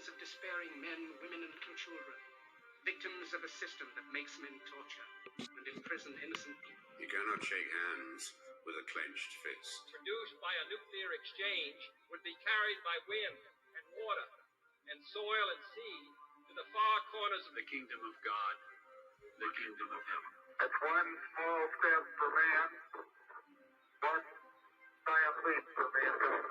millions of despairing men, women, and little children, victims of a system that makes men torture and imprison innocent people. You cannot shake hands with a clenched fist. Produced by a nuclear exchange would be carried by wind and water and soil and sea to the far corners of the kingdom of God, the kingdom of heaven. It's one small step for man, one giant leap for mankind.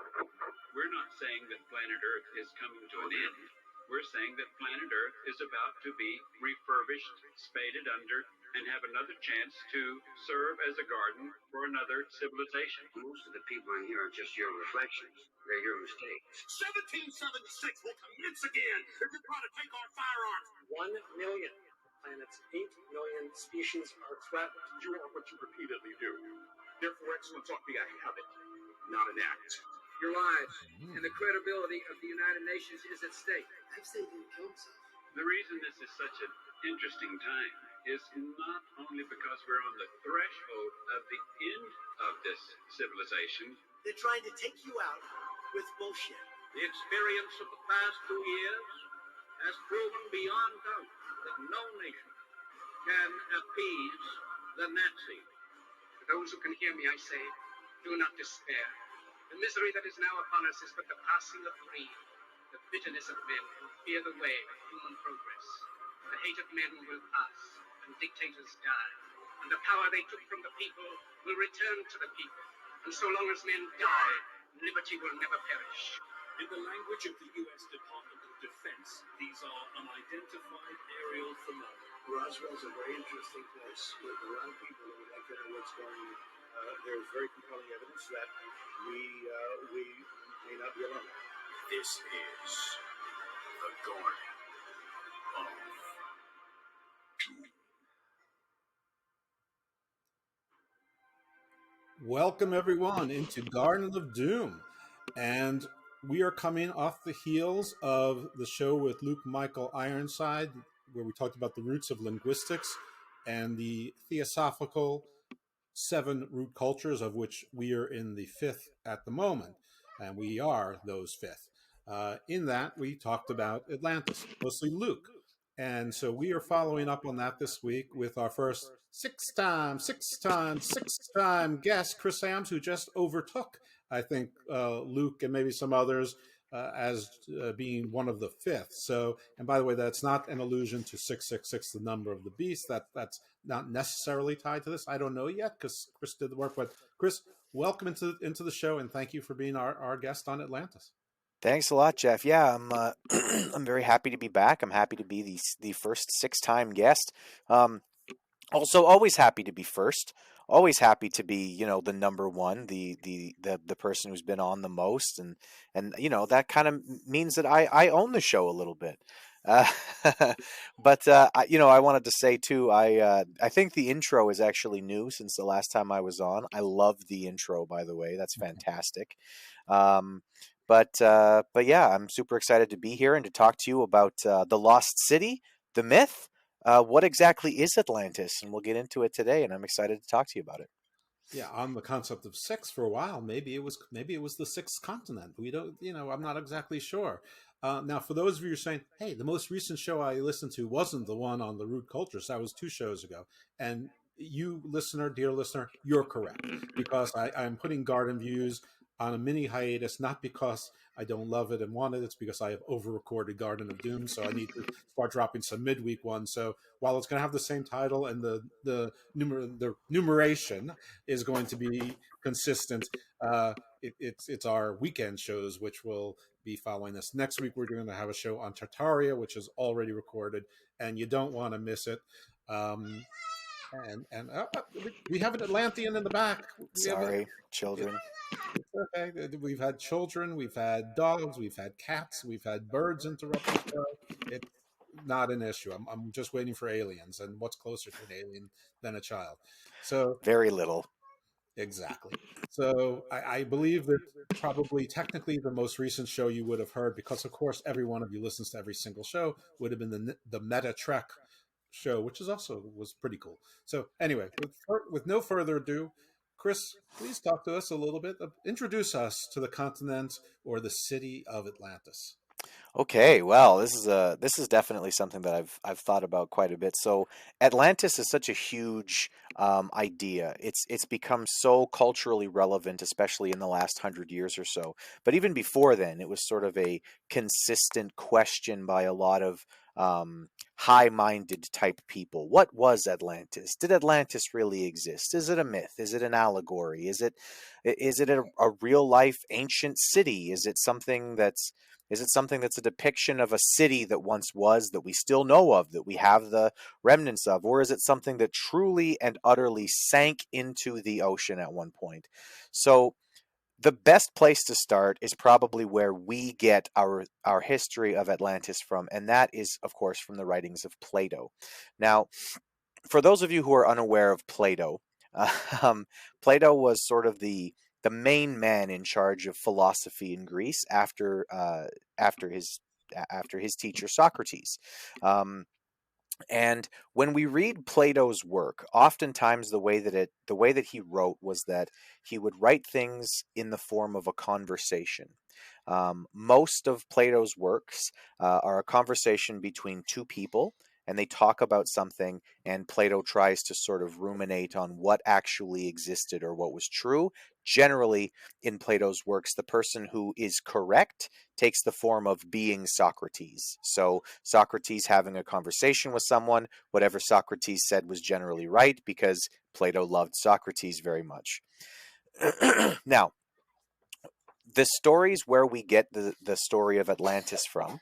We're not saying that planet Earth is coming to an end. We're saying that planet Earth is about to be refurbished, spaded under, and have another chance to serve as a garden for another civilization. Most of the people in here are just your reflections. They're your mistakes. 1776 will commence again if you try to take our firearms. 1 million. Planet's 8 million species are threatened. You are what you repeatedly do. Therefore, excellence ought to be a habit, not an act. Your lives and the credibility of the United Nations is at stake. I've seen him kill himself. The reason this is such an interesting time is not only because we're on the threshold of the end of this civilization. They're trying to take you out with bullshit. The experience of the past 2 years has proven beyond doubt that no nation can appease the Nazi. To those who can hear me, I say, do not despair. The misery that is now upon us is but the passing of greed, the bitterness of men who fear the way of human progress. The hate of men will pass, and dictators die, and the power they took from the people will return to the people. And so long as men die, liberty will never perish. In the language of the U.S. Department of Defense, these are unidentified aerial phenomena. Roswell's a very interesting place with a lot of people who would like to know what's going on. There's very compelling evidence that we may not be alone. This is the Garden of Doom. Welcome everyone into Garden of Doom, and we are coming off the heels of the show with Luke Michael Ironside, where we talked about the roots of linguistics and the theosophical 7 root cultures, of which we are in the 5th at the moment, and we are those 5th. In that, we talked about Atlantis, mostly Luke. And so we are following up on that this week with our first six-time guest, Chris Ambs, who just overtook, I think, Luke and maybe some others as being one of the 5th. So, and by the way, that's not an allusion to 666, the number of the beast. That's not necessarily tied to this. I don't know yet because Chris did the work. But Chris, welcome into the show, and thank you for being our guest on Atlantis. Thanks a lot, Jeff. Yeah, I'm I'm very happy to be back. I'm happy to be the first 6-time guest. Also, always happy to be first. Always happy to be, the number one, the person who's been on the most, and that kind of means that I own the show a little bit. But I wanted to say too, I think the intro is actually new since the last time I was on. I love the intro, by the way. That's fantastic. But yeah, I'm super excited to be here and to talk to you about the Lost City, the myth. What exactly is Atlantis? And we'll get into it today, and I'm excited to talk to you about it. Yeah, on the concept of 6 for a while. Maybe it was the 6th continent. We don't, I'm not exactly sure. Now, for those of you who are saying, hey, the most recent show I listened to wasn't the one on the root cultures. That was 2 shows ago. And you, dear listener, you're correct. Because I'm putting Garden Views on a mini hiatus, not because I don't love it and want it. It's because I have over-recorded Garden of Doom, so I need to start dropping some midweek ones. So while it's going to have the same title and the numeration is going to be consistent, it's our weekend shows, which will be following this. Next week, we're going to have a show on Tartaria, which is already recorded, and you don't want to miss it. And we have an Atlantean in the back. Sorry, children. Okay, we've had children, we've had dogs, we've had cats, we've had birds interrupt the show. It's not an issue. I'm just waiting for aliens, and what's closer to an alien than a child? So very little. Exactly. So I believe that probably technically the most recent show you would have heard, because of course every one of you listens to every single show, would have been the Meta Trek show, which was pretty cool. So anyway, with no further ado, Chris, please talk to us a little bit. Introduce us to the continent or the city of Atlantis. Okay, well, this is definitely something that I've thought about quite a bit. So Atlantis is such a huge idea. It's become so culturally relevant, especially in the last 100 years or so. But even before then, it was sort of a consistent question by a lot of high-minded type people. What was Atlantis? Did Atlantis really exist? Is it a myth? Is it an allegory? Is it a real life ancient city? Is it something that's a depiction of a city that once was, that we still know of, that we have the remnants of? Or is it something that truly and utterly sank into the ocean at one point? So the best place to start is probably where we get our history of Atlantis from, and that is, of course, from the writings of Plato. Now, for those of you who are unaware of Plato, um, Plato was sort of the main man in charge of philosophy in Greece after his after his teacher Socrates. Um, and when we read Plato's work, oftentimes the way that he wrote was that he would write things in the form of a conversation. Most of Plato's works are a conversation between two people, and they talk about something, and Plato tries to sort of ruminate on what actually existed or what was true. Generally, in Plato's works, the person who is correct takes the form of being Socrates. So, Socrates having a conversation with someone, whatever Socrates said was generally right because Plato loved Socrates very much. Now, the stories where we get the story of Atlantis from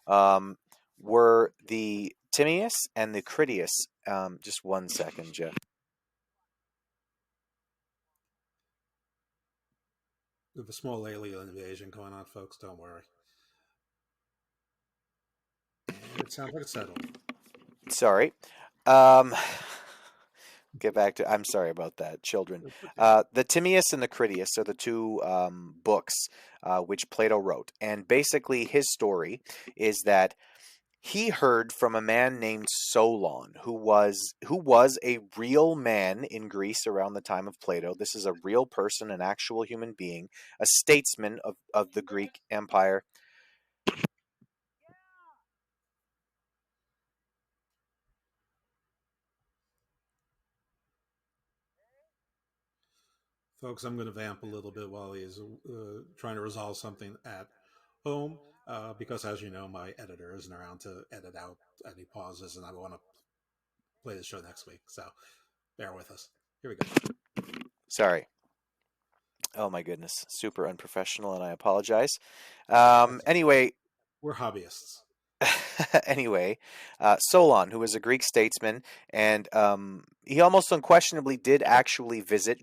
um, were the Timaeus and the Critias. Just one second, Jeff. We have a small alien invasion going on, folks. Don't worry. And it sounds like it's settled. Sorry. Um, get back to. I'm sorry about that, children. The Timaeus and the Critias are the two books which Plato wrote, and basically his story is that he heard from a man named Solon, who was a real man in Greece around the time of Plato. This is a real person, an actual human being, a statesman of the Greek Empire. Folks, I'm going to vamp a little bit while he is trying to resolve something at home, because, as you know, my editor isn't around to edit out any pauses, and I want to play the show next week. So bear with us. Here we go. Sorry. Oh my goodness, super unprofessional, and I apologize. Anyway, we're hobbyists. Anyway, Solon, who was a Greek statesman, and he almost unquestionably did actually visit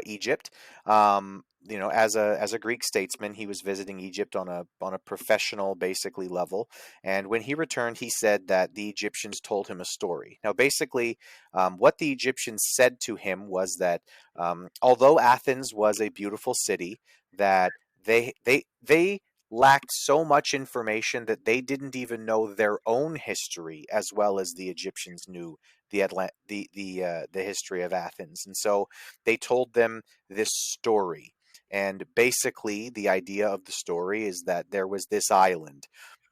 Egypt. As a Greek statesman, he was visiting Egypt on a professional, basically level. And when he returned, he said that the Egyptians told him a story. Now, basically, what the Egyptians said to him was that although Athens was a beautiful city, that they lacked so much information that they didn't even know their own history as well as the Egyptians knew the history of Athens. And so they told them this story. And basically, the idea of the story is that there was this island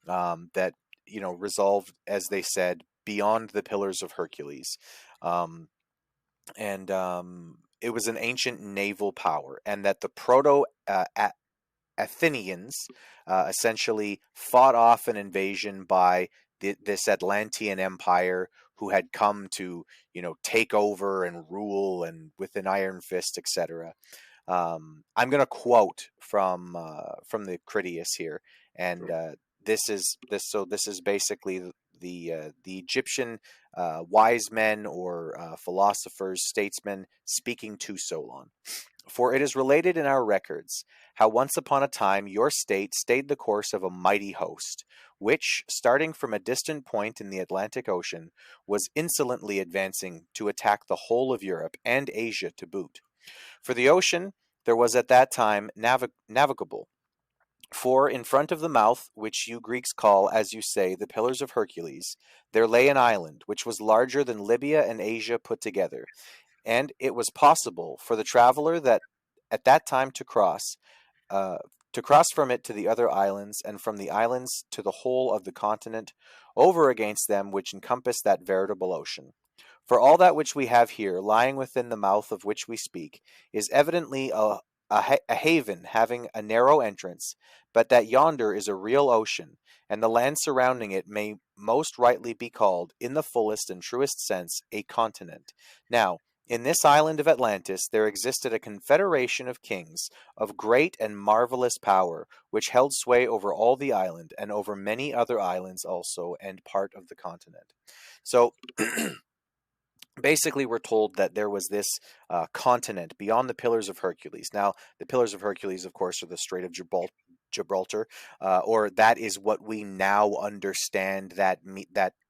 that resolved, as they said, beyond the Pillars of Hercules, and it was an ancient naval power, and that the proto Athenians essentially fought off an invasion by this Atlantean empire who had come to, take over and rule and with an iron fist, etc. I'm going to quote from the Critias here, and this is basically the Egyptian wise men or philosophers, statesmen speaking to Solon. For it is related in our records how once upon a time your state stayed the course of a mighty host, which, starting from a distant point in the Atlantic Ocean, was insolently advancing to attack the whole of Europe and Asia to boot. For the ocean there was at that time navigable. For in front of the mouth, which you Greeks call, as you say, the Pillars of Hercules, there lay an island, which was larger than Libya and Asia put together, and it was possible for the traveler that at that time to to cross from it to the other islands, and from the islands to the whole of the continent, over against them which encompass that veritable ocean. For all that which we have here, lying within the mouth of which we speak, is evidently a haven having a narrow entrance, but that yonder is a real ocean, and the land surrounding it may most rightly be called, in the fullest and truest sense, a continent. Now, in this island of Atlantis there existed a confederation of kings of great and marvelous power, which held sway over all the island, and over many other islands also, and part of the continent. So, basically, we're told that there was this continent beyond the Pillars of Hercules. Now, the Pillars of Hercules, of course, are the Strait of Gibraltar, or that is what we now understand that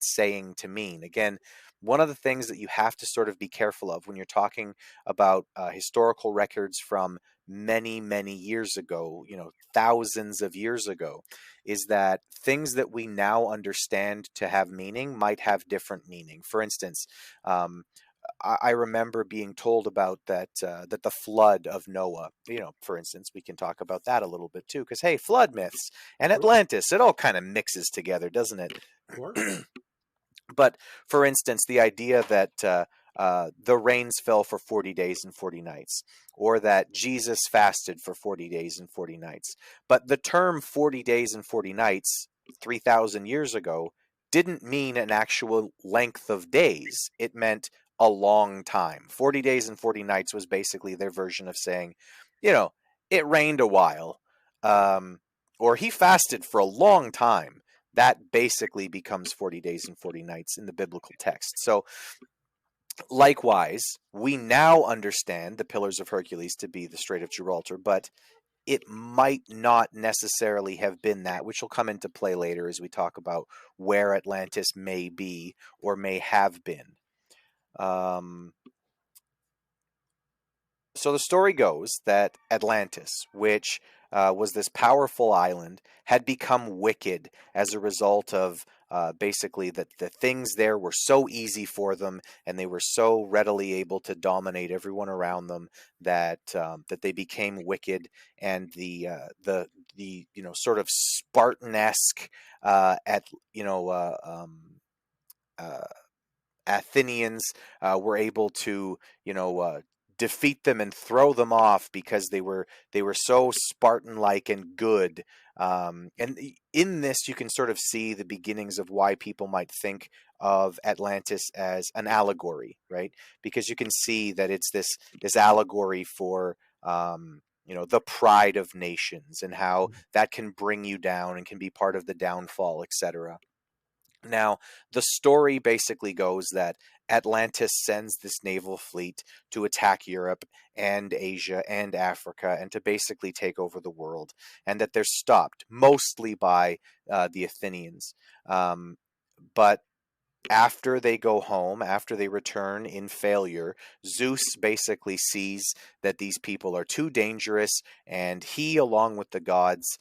saying to mean. Again, one of the things that you have to sort of be careful of when you're talking about historical records from many, many years ago, thousands of years ago, is that things that we now understand to have meaning might have different meaning. For instance, I remember being told about that the flood of Noah. For instance, we can talk about that a little bit too, because hey, flood myths and Atlantis, it all kind of mixes together, doesn't it? But for instance, the idea that the rains fell for 40 days and 40 nights, or that Jesus fasted for 40 days and 40 nights. But the term 40 days and 40 nights 3,000 years ago didn't mean an actual length of days. It meant a long time. 40 days and 40 nights was basically their version of saying, it rained a while, or he fasted for a long time. That basically becomes 40 days and 40 nights in the biblical text. So, likewise, we now understand the Pillars of Hercules to be the Strait of Gibraltar, but it might not necessarily have been that, which will come into play later as we talk about where Atlantis may be or may have been. So the story goes that Atlantis, which was this powerful island, had become wicked as a result of basically that the things there were so easy for them, and they were so readily able to dominate everyone around them that that they became wicked, and the sort of Spartan-esque Athenians were able to defeat them and throw them off because they were so Spartan-like and good. And in this, you can sort of see the beginnings of why people might think of Atlantis as an allegory, right? Because you can see that it's this allegory for the pride of nations, and how that can bring you down and can be part of the downfall, etc. Now, the story basically goes that Atlantis sends this naval fleet to attack Europe and Asia and Africa, and to basically take over the world, and that they're stopped mostly by the Athenians. But after they go home, after they return in failure, Zeus basically sees that these people are too dangerous, and he, along with the gods,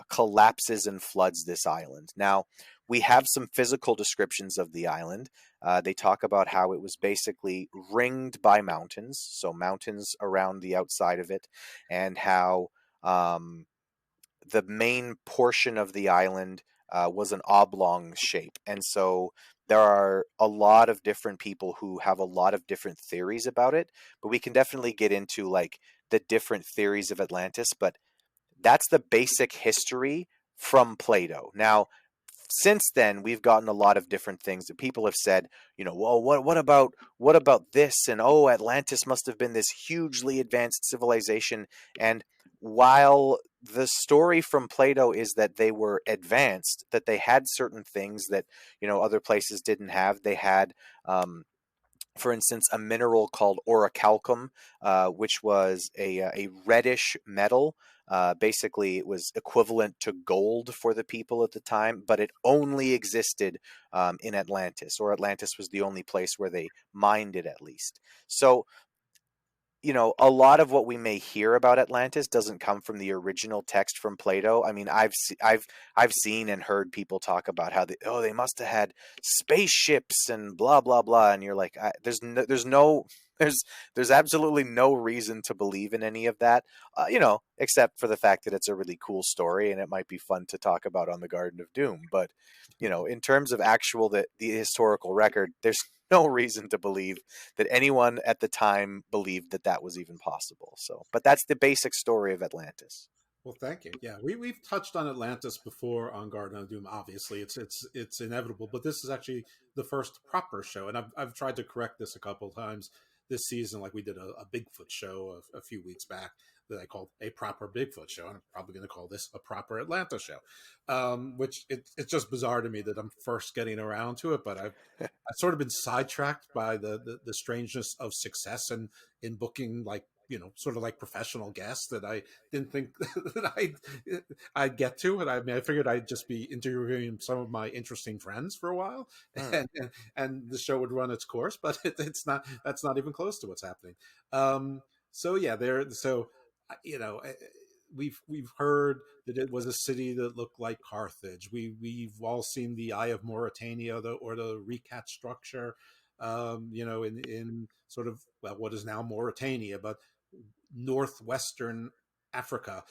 collapses and floods this island. Now, we have some physical descriptions of the island. They talk about how it was basically ringed by mountains, so mountains around the outside of it, and how the main portion of the island was an oblong shape. And so there are a lot of different people who have a lot of different theories about it, but we can definitely get into like the different theories of Atlantis. But that's the basic history from Plato. Now, since then, we've gotten a lot of different things that people have said, well, what about this? And Atlantis must have been this hugely advanced civilization. And while the story from Plato is that they were advanced, that they had certain things that, other places didn't have. They had, for instance, a mineral called orichalcum, which was a reddish metal. Basically, it was equivalent to gold for the people at the time, but it only existed in Atlantis, or Atlantis was the only place where they mined it, at least. So, a lot of what we may hear about Atlantis doesn't come from the original text from Plato. I mean, I've seen and heard people talk about how they must have had spaceships and blah blah blah, and you're like, there's no There's absolutely no reason to believe in any of that, except for the fact that it's a really cool story and it might be fun to talk about on the Garden of Doom. But in terms of the historical record, there's no reason to believe that anyone at the time believed that that was even possible. So, but that's the basic story of Atlantis. Well, thank you. Yeah, we've touched on Atlantis before on Garden of Doom. Obviously, it's inevitable, but this is actually the first proper show, and I've tried to correct this a couple of times this season. Like we did a Bigfoot show a few weeks back that I called a proper Bigfoot show, and I'm probably going to call this a proper Atlanta show. Which it's just bizarre to me that I'm first getting around to it, but I've sort of been sidetracked by the strangeness of success and in booking, like, sort of like professional guests that I didn't think that I'd get to. And I figured I'd just be interviewing some of my interesting friends for a while, and the show would run its course. But it's not. That's not even close to what's happening. So yeah, we've heard that it was a city that looked like Carthage. We've all seen the Eye of Mauritania, or the Recat structure, in sort of, well, what is now Mauritania, but northwestern Africa,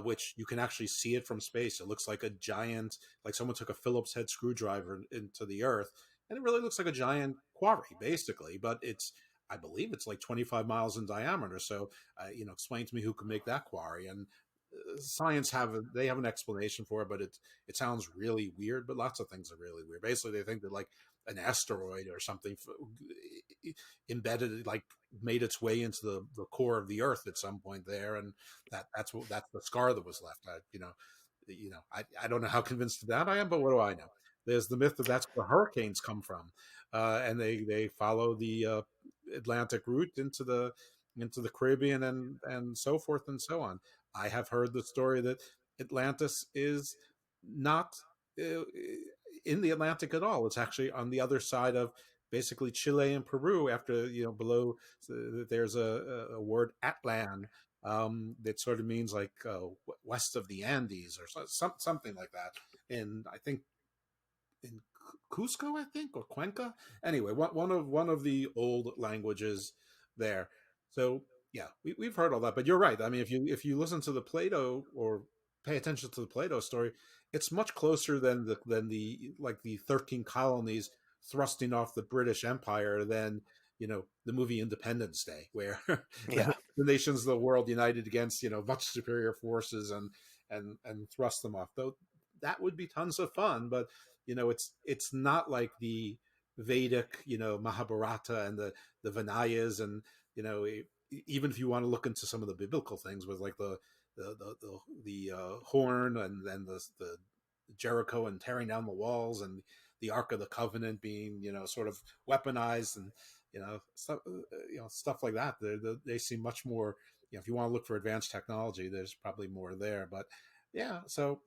which you can actually see it from space. It looks like a giant, like someone took a Phillips head screwdriver into the earth, and it really looks like a giant quarry, basically. But I believe it's like 25 miles in diameter. So, explain to me who can make that quarry. And science have an explanation for it, but it sounds really weird. But lots of things are really weird. Basically, they think that like an asteroid or something embedded, like made its way into the core of the Earth at some point there, and that's the scar that was left. I don't know how convinced of that I am, but what do I know? There's the myth that that's where hurricanes come from, and they follow the Atlantic route into the Caribbean and so forth and so on. I have heard the story that Atlantis is not in the Atlantic at all. It's actually on the other side of basically Chile and Peru. After below, there's a word Atlan that sort of means like west of the Andes or something like that. And I think in Cusco, I think, or Cuenca. Anyway, one of the old languages there. So yeah, we've heard all that, but you're right. I mean, if you listen to the Plato or pay attention to the Plato story, it's much closer than the like the 13 colonies thrusting off the British Empire than the movie Independence Day, where Yeah. the nations of the world united against much superior forces and thrust them off. Though that would be tons of fun, but it's not like the Vedic Mahabharata and the Vinayas, and even if you want to look into some of the biblical things with like the horn and then the Jericho and tearing down the walls, and the Ark of the Covenant being sort of weaponized, and stuff like that. They seem much more. If you want to look for advanced technology, there's probably more there. But yeah, so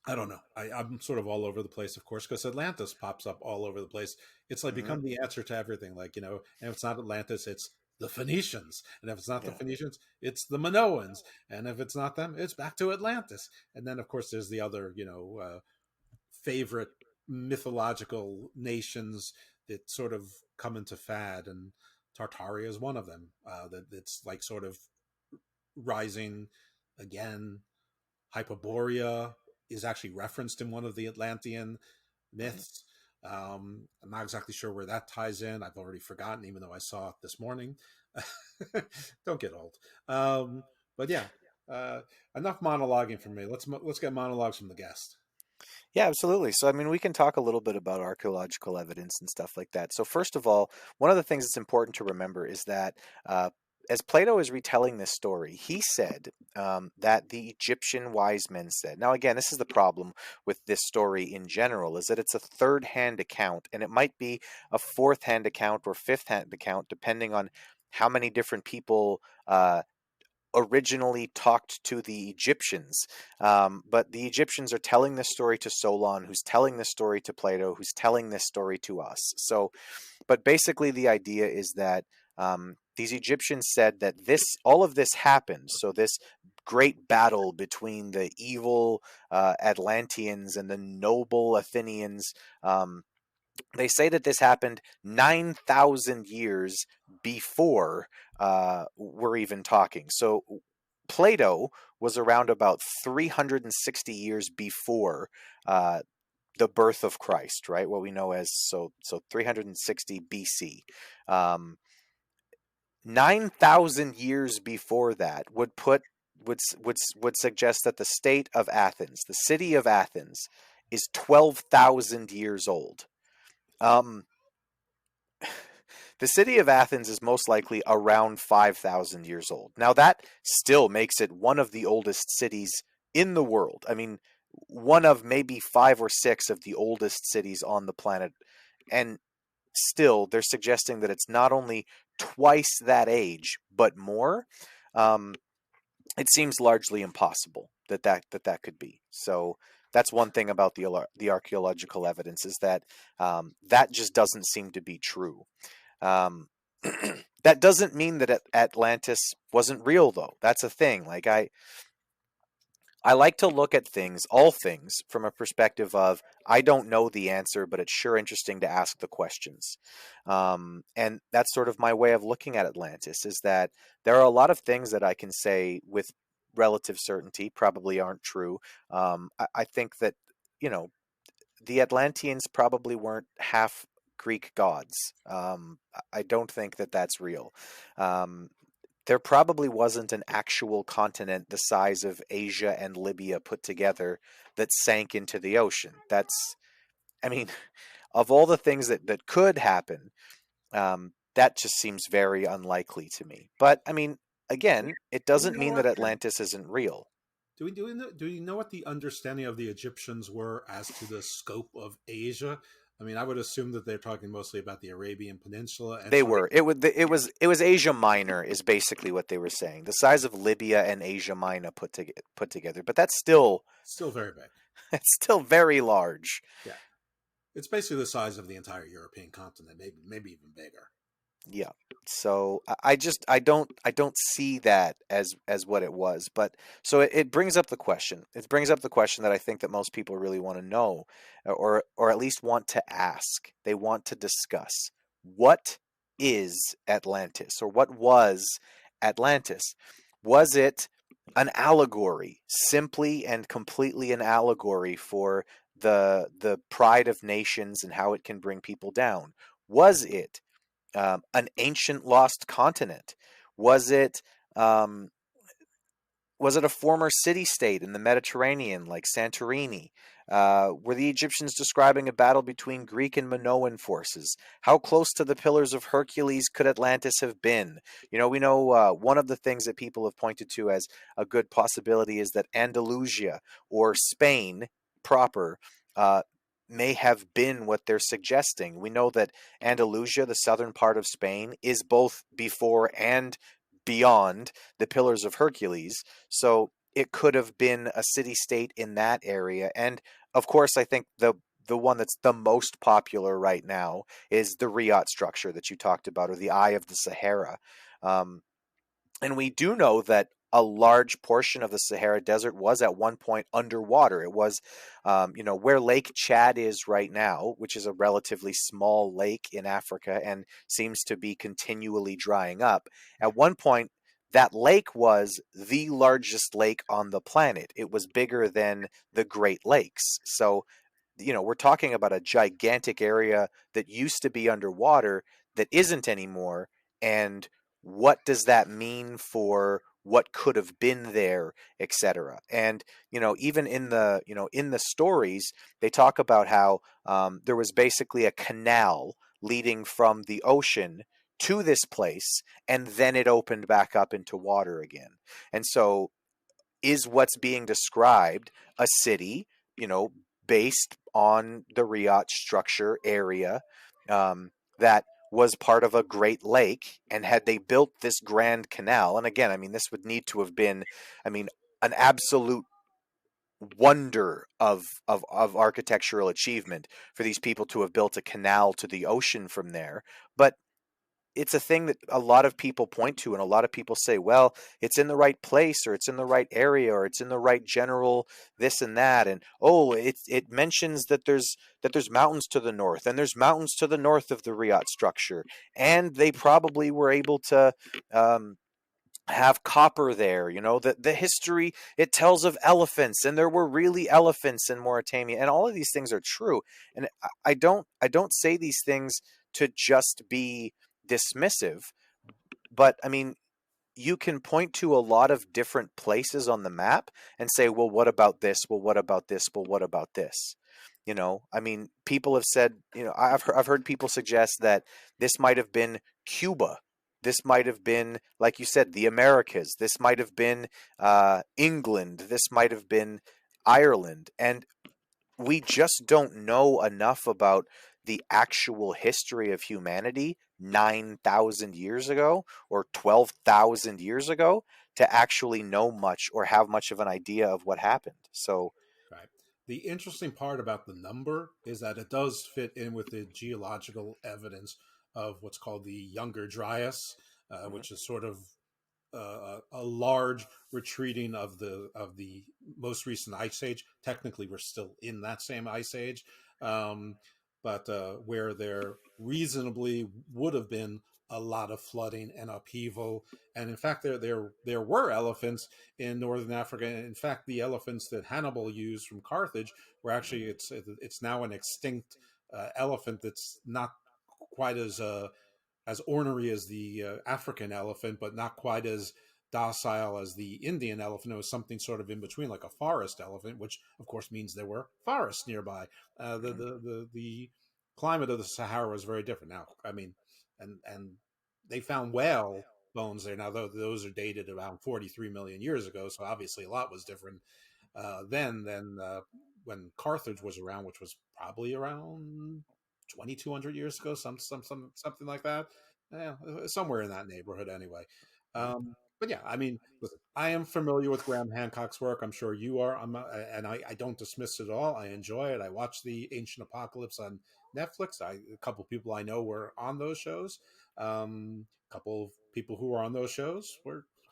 I don't know. I'm sort of all over the place, of course, because Atlantis pops up all over the place. It's like become the answer to everything. Like, and if it's not Atlantis, it's the Phoenicians. And if it's not the Phoenicians, it's the Minoans. And if it's not them, it's back to Atlantis. And then, of course, there's the other, favorite mythological nations that sort of come into fad. And Tartaria is one of them. That's like sort of rising again. Hyperborea is actually referenced in one of the Atlantean myths. I'm not exactly sure where that ties in. I've already forgotten, even though I saw it this morning. Don't get old. But yeah, enough monologuing from me. Let's get monologues from the guest. Yeah, absolutely. So, I mean, we can talk a little bit about archaeological evidence and stuff like that. So, first of all, one of the things that's important to remember is that as Plato is retelling this story, he said that the Egyptian wise men said. Now, again, this is the problem with this story in general, is that it's a third-hand account, and it might be a fourth-hand account or fifth-hand account, depending on how many different people originally talked to the Egyptians. But the Egyptians are telling this story to Solon, who's telling this story to Plato, who's telling this story to us. So, but basically the idea is that these Egyptians said that all of this happened. So this great battle between the evil Atlanteans and the noble Athenians they say that this happened 9,000 years before we're even talking. So Plato was around about 360 years before the birth of Christ, right? What we know as so 360 BC. 9,000 years before that would suggest that the state of Athens, the city of Athens, is 12,000 years old. The city of Athens is most likely around 5,000 years old. Now, that still makes it one of the oldest cities in the world. I mean, one of maybe 5 or 6 of the oldest cities on the planet. And still, they're suggesting that it's not only twice that age, but more. It seems largely impossible that could be. So that's one thing about the archaeological evidence, is that that just doesn't seem to be true. That doesn't mean that Atlantis wasn't real, though. That's a thing. Like I like to look at things, all things, from a perspective of, I don't know the answer, but it's sure interesting to ask the questions. And that's sort of my way of looking at Atlantis, is that there are a lot of things that I can say with relative certainty probably aren't true. I think that, the Atlanteans probably weren't half Greek gods. I don't think that that's real. There probably wasn't an actual continent the size of Asia and Libya put together that sank into the ocean. I mean, of all the things that could happen, that just seems very unlikely to me. But, I mean, again, it doesn't mean that Atlantis isn't real. Do we know what the understanding of the Egyptians were as to the scope of Asia? I mean, I would assume that they're talking mostly about the Arabian Peninsula. And they were. It was Asia Minor is basically what they were saying. The size of Libya and Asia Minor put together. But that's still very big. It's still very large. Yeah, it's basically the size of the entire European continent, maybe even bigger. Yeah. So I don't see that as what it was. But so it brings up the question. It brings up the question that I think that most people really want to know, or at least want to ask. They want to discuss. What is Atlantis, or what was Atlantis? Was it an allegory, simply and completely an allegory for the pride of nations and how it can bring people down? Was it an ancient lost continent? Was it a former city-state in the Mediterranean, like Santorini? Were the Egyptians describing a battle between Greek and Minoan forces? How close to the Pillars of Hercules could Atlantis have been? We know one of the things that people have pointed to as a good possibility is that Andalusia, or Spain proper, may have been what they're suggesting. We know that Andalusia, the southern part of Spain, is both before and beyond the Pillars of Hercules. So it could have been a city-state in that area. And of course, I think the one that's the most popular right now is the Riyadh structure that you talked about, or the Eye of the Sahara. And we do know that a large portion of the Sahara Desert was at one point underwater. It was, where Lake Chad is right now, which is a relatively small lake in Africa and seems to be continually drying up. At one point, that lake was the largest lake on the planet. It was bigger than the Great Lakes. So, we're talking about a gigantic area that used to be underwater that isn't anymore. And what does that mean for what could have been there, etc.? And even in the stories, they talk about how there was basically a canal leading from the ocean to this place, and then it opened back up into water again. And so, is what's being described a city, based on the Riyadh structure area, that was part of a great lake, and had they built this grand canal, and again, I mean, this would need to have been, an absolute wonder of architectural achievement for these people to have built a canal to the ocean from there. But it's a thing that a lot of people point to, and a lot of people say, well, it's in the right place, or it's in the right area, or it's in the right general this and that, and oh, it mentions that there's mountains to the north, and there's mountains to the north of the Riat structure, and they probably were able to have copper there. The history, it tells of elephants, and there were really elephants in Mauritania, and all of these things are true. And I don't say these things to just be dismissive, but I mean, you can point to a lot of different places on the map and say, well, what about this? Well, what about this? Well, what about this? I mean, people have said, I've heard people suggest that this might have been Cuba. This might have been, like you said, the Americas. This might have been England. This might have been Ireland. And we just don't know enough about the actual history of humanity 9,000 years ago or 12,000 years ago to actually know much or have much of an idea of what happened. So, Right. The interesting part about the number is that it does fit in with the geological evidence of what's called the Younger Dryas, mhm, which is sort of a large retreating of the most recent ice age. Technically, we're still in that same ice age, um, but where there reasonably would have been a lot of flooding and upheaval. And in fact, there were elephants in northern Africa. In fact, the elephants that Hannibal used from Carthage were actually it's now an extinct elephant that's not quite as ornery as the African elephant, but not quite as docile as the Indian elephant. It was something sort of in between, like a forest elephant, which of course means there were forests nearby. mhm, The climate of the Sahara was very different. Now, I mean, and they found whale bones there. Now, those are dated around 43 million years ago, so obviously a lot was different then than when Carthage was around, which was probably around 2,200 years ago, something like that. Yeah, somewhere in that neighborhood, anyway. But yeah, I mean, listen, I am familiar with Graham Hancock's work. I'm sure you are. And I don't dismiss it at all. I enjoy it. I watched the Ancient Apocalypse on Netflix. A couple people I know were on those shows. A couple of people who are on those shows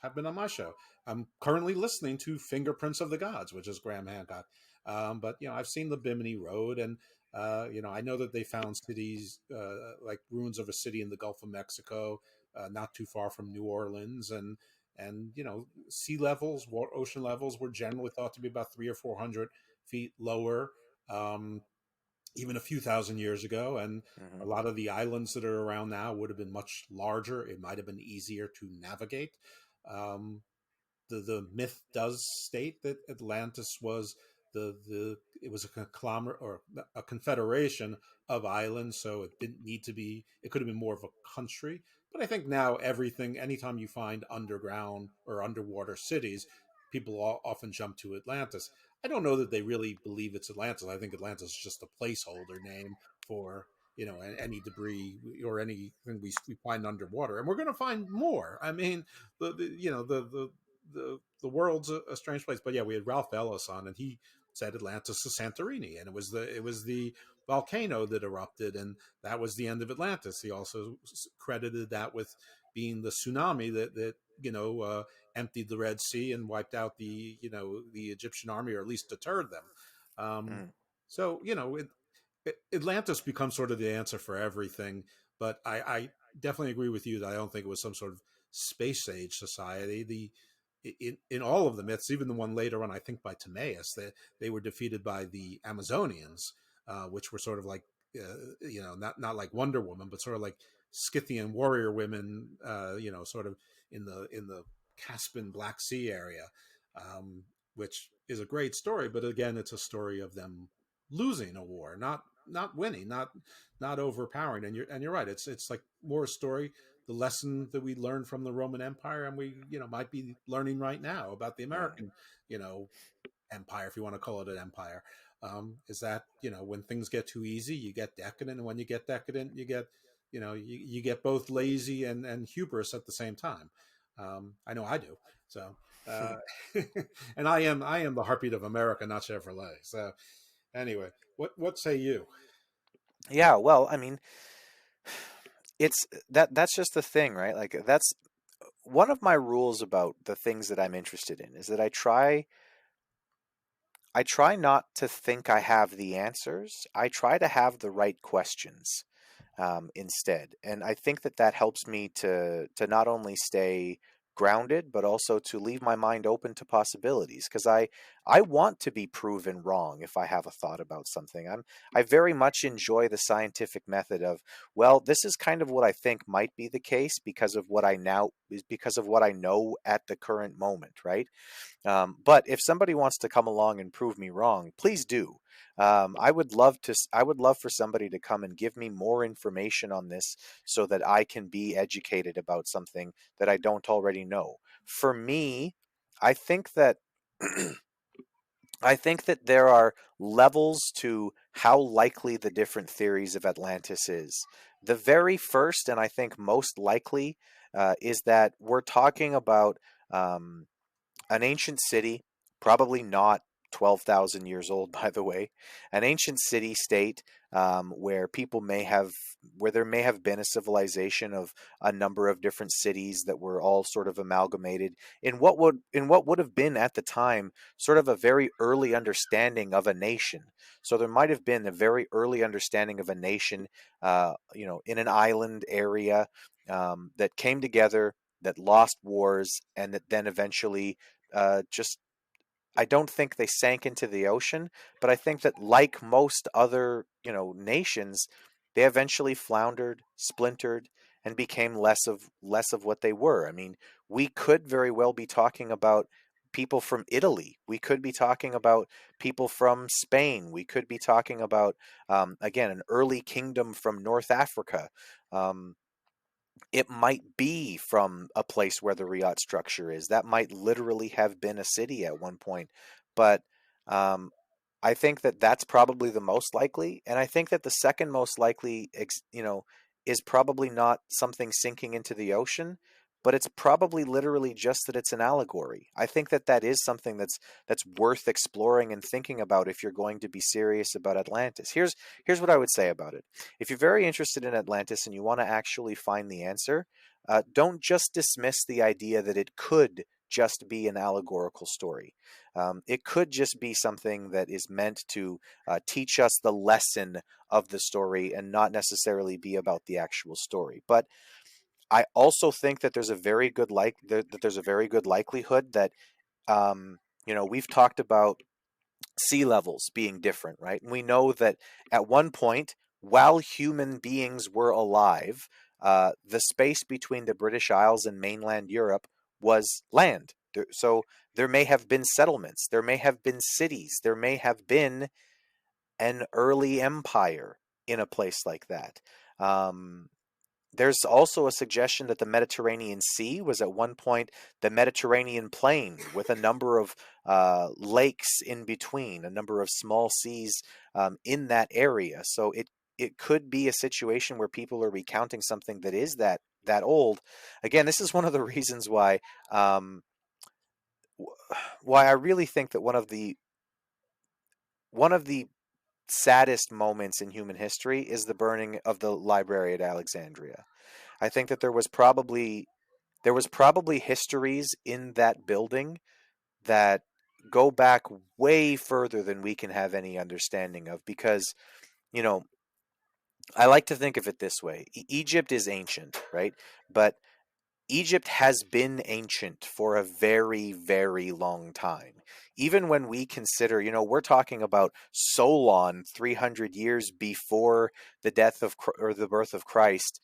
have been on my show. I'm currently listening to Fingerprints of the Gods, which is Graham Hancock. But I've seen the Bimini Road, and I know that they found cities like ruins of a city in the Gulf of Mexico, not too far from New Orleans, and sea levels, ocean levels were generally thought to be about 300 or 400 feet lower, um, even a few thousand years ago, and mhm, a lot of the islands that are around now would have been much larger. It might have been easier to navigate. Um, the myth does state that Atlantis was the it was a conglomerate or a confederation of islands, so it didn't need to be. It could have been more of a country. But I think now everything, anytime you find underground or underwater cities, people often jump to Atlantis. I don't know that they really believe it's Atlantis. I think Atlantis is just a placeholder name for any debris or anything we find underwater, and we're going to find more. I mean, the world's a strange place. But yeah, we had Ralph Ellis on, and he said Atlantis is Santorini, and it was the volcano that erupted, and that was the end of Atlantis. He also credited that with being the tsunami that emptied the Red Sea and wiped out the Egyptian army, or at least deterred them. Um, mhm, so Atlantis becomes sort of the answer for everything. But I definitely agree with you that I don't think it was some sort of space age society. In all of the myths, even the one later on, I think by Timaeus, they were defeated by the Amazonians, which were sort of like not like Wonder Woman, but sort of like Scythian warrior women, sort of in the Caspian Black Sea area, which is a great story. But again, it's a story of them losing a war, not winning, not overpowering. And you're right. It's like more a story, the lesson that we learned from the Roman Empire, and we might be learning right now about the mhm, American you know empire, if you want to call it an empire. Is that when things get too easy, you get decadent, and when you get decadent, you get both lazy and hubris at the same time. I know I do. So uh, mhm. and I am the heartbeat of America, not Chevrolet. So anyway, what say you? Yeah, well, I mean, it's that's just the thing, right? Like that's one of my rules about the things that I'm interested in is that I try not to think I have the answers. I try to have the right questions instead, and I think that that helps me to not only stay grounded, but also to leave my mind open to possibilities. Because I want to be proven wrong if I have a thought about something. I very much enjoy the scientific method of, well, this is kind of what I think might be the case because of what I now is because of what I know at the current moment, right? But if somebody wants to come along and prove me wrong, please do. I would love to. I would love for somebody to come and give me more information on this, so that I can be educated about something that I don't already know. For me, I think that I think that there are levels to how likely the different theories of Atlantis is. The very first, and I think most likely, is that we're talking about. Um, an ancient city, probably not 12,000 years old, by the way, an ancient city state where people may have, where there may have been a civilization of a number of different cities that were all sort of amalgamated in what would have been at the time sort of a very early understanding of a nation. So there might have been a very early understanding of a nation, in an island area that came together, that lost wars, and that then eventually just I don't think they sank into the ocean, but I think that like most other, nations, they eventually floundered, splintered, and became less of what they were. I mean, we could very well be talking about people from Italy. We could be talking about people from Spain. We could be talking about again an early kingdom from North Africa. Um, it might be from a place where the Riot structure is. That might literally have been a city at one point. But um, I think that that's probably the most likely. And I think that the second most likely, is probably not something sinking into the ocean, but it's probably literally just that it's an allegory. I think that that is something that's worth exploring and thinking about if you're going to be serious about Atlantis. Here's what I would say about it. If you're very interested in Atlantis and you want to actually find the answer, don't just dismiss the idea that it could just be an allegorical story. It could just be something that is meant to teach us the lesson of the story and not necessarily be about the actual story. But I also think that there's a very good likelihood that we've talked about sea levels being different, right? And we know that at one point, while human beings were alive, the space between the British Isles and mainland Europe was land. So there may have been settlements, there may have been cities, there may have been an early empire in a place like that. Um, there's also a suggestion that the Mediterranean Sea was at one point the Mediterranean plain with a number of lakes in between, a number of small seas in that area. So it could be a situation where people are recounting something that is that old. Again, this is one of the reasons why I really think that one of the saddest moments in human history is the burning of the library at Alexandria. I think that there was probably histories in that building that go back way further than we can have any understanding of, because you know I like to think of it this way. Egypt is ancient, right? But Egypt has been ancient for a very, very long time. Even when we consider, we're talking about Solon 300 years before the death of or the birth of Christ,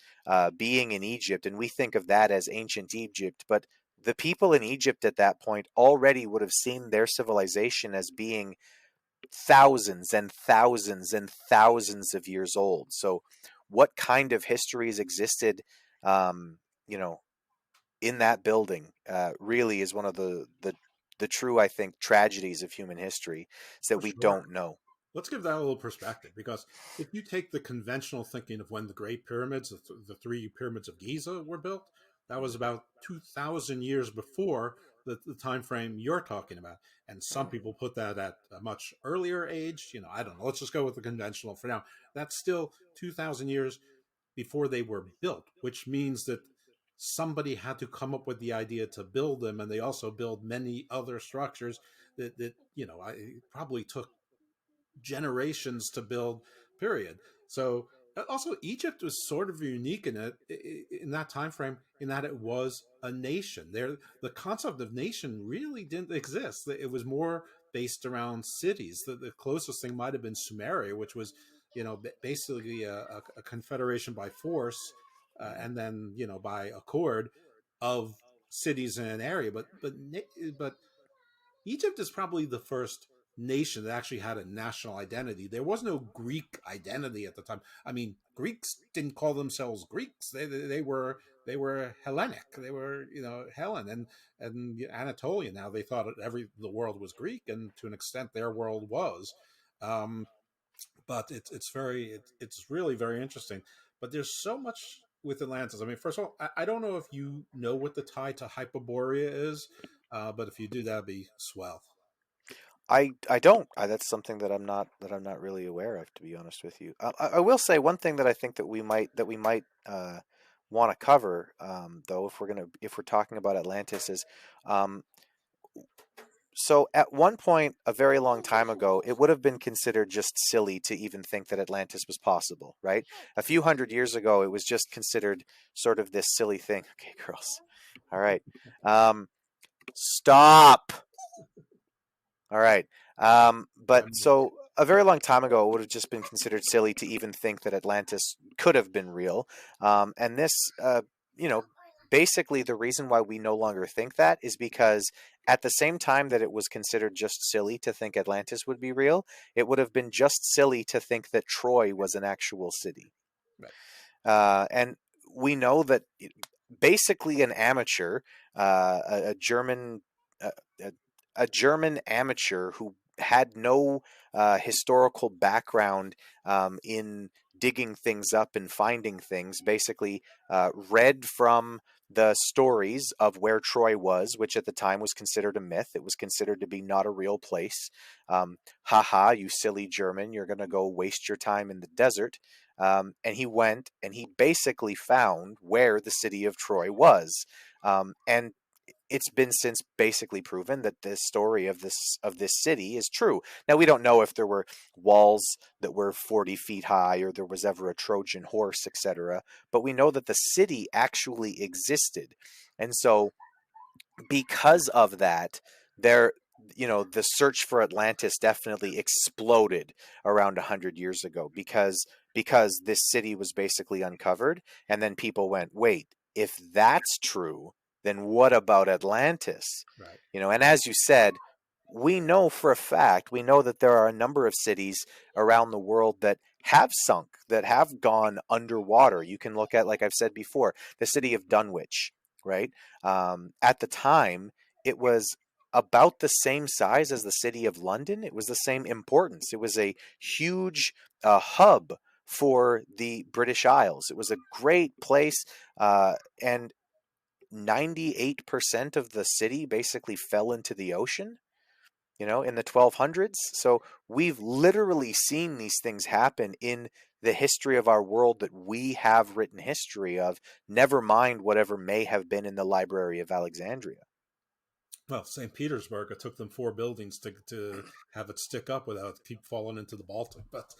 being in Egypt, and we think of that as ancient Egypt. But the people in Egypt at that point already would have seen their civilization as being thousands and thousands and thousands of years old. So, what kind of histories existed? Um, you know, in that building really is one of the true, I think, tragedies of human history, is that For we sure. don't know. Let's give that a little perspective, because if you take the conventional thinking of when the Great Pyramids, the three pyramids of Giza, were built, that was about 2,000 years before the time frame you're talking about. And some people put that at a much earlier age. I don't know. Let's just go with the conventional for now. That's still 2,000 years. before they were built, which means that somebody had to come up with the idea to build them, and they also build many other structures that I probably took generations to build. Period. So also Egypt was sort of unique in that time frame, in that it was a nation. There, the concept of nation really didn't exist. It was more based around cities. The closest thing might have been Sumeria, which was basically a confederation by force, and then by accord of cities in an area. But Egypt is probably the first nation that actually had a national identity. There was no Greek identity at the time. I mean, Greeks didn't call themselves Greeks. They were Hellenic. They were Hellen and Anatolia. Now they thought the world was Greek, and to an extent their world was. Um, but it's really very interesting. But there's so much with Atlantis. I mean, first of all, I don't know if you know what the tie to Hyperborea is, but if you do, that'd be swell. I don't. That's something that I'm not really aware of, to be honest with you. I will say one thing that I think that we might want to cover, though, if we're talking about Atlantis, is so at one point, a very long time ago, it would have been considered just silly to even think that Atlantis was possible, right? A few hundred years ago, it was just considered sort of this silly thing. Okay, girls. All right. Stop. All right. But so a very long time ago, it would have just been considered silly to even think that Atlantis could have been real. And this, basically the reason why we no longer think that is because at the same time that it was considered just silly to think Atlantis would be real, it would have been just silly to think that Troy was an actual city. Right. And we know that basically an amateur, a German amateur who had no historical background in digging things up and finding things, basically read from the stories of where Troy was, which at the time was considered a myth. It was considered to be not a real place. Haha, you silly German, you're going to go waste your time in the desert. And he went and he basically found where the city of Troy was. And it's been since basically proven that this story of this city is true. Now, we don't know if there were walls that were 40 feet high or there was ever a Trojan horse, etc. But we know that the city actually existed. And so because of that, the search for Atlantis definitely exploded around 100 years ago because this city was basically uncovered. And then people went, wait, if that's true, then what about Atlantis? Right. And as you said, we know for a fact, we know that there are a number of cities around the world that have sunk, that have gone underwater. You can look at, like I've said before, the city of Dunwich, right? At the time, it was about the same size as the city of London. It was the same importance. It was a huge hub for the British Isles. It was a great place, and 98% of the city basically fell into the ocean, in the 1200s. So we've literally seen these things happen in the history of our world that we have written history of, never mind whatever may have been in the Library of Alexandria. Well, St. Petersburg, it took them 4 buildings to have it stick up without keep falling into the Baltic. But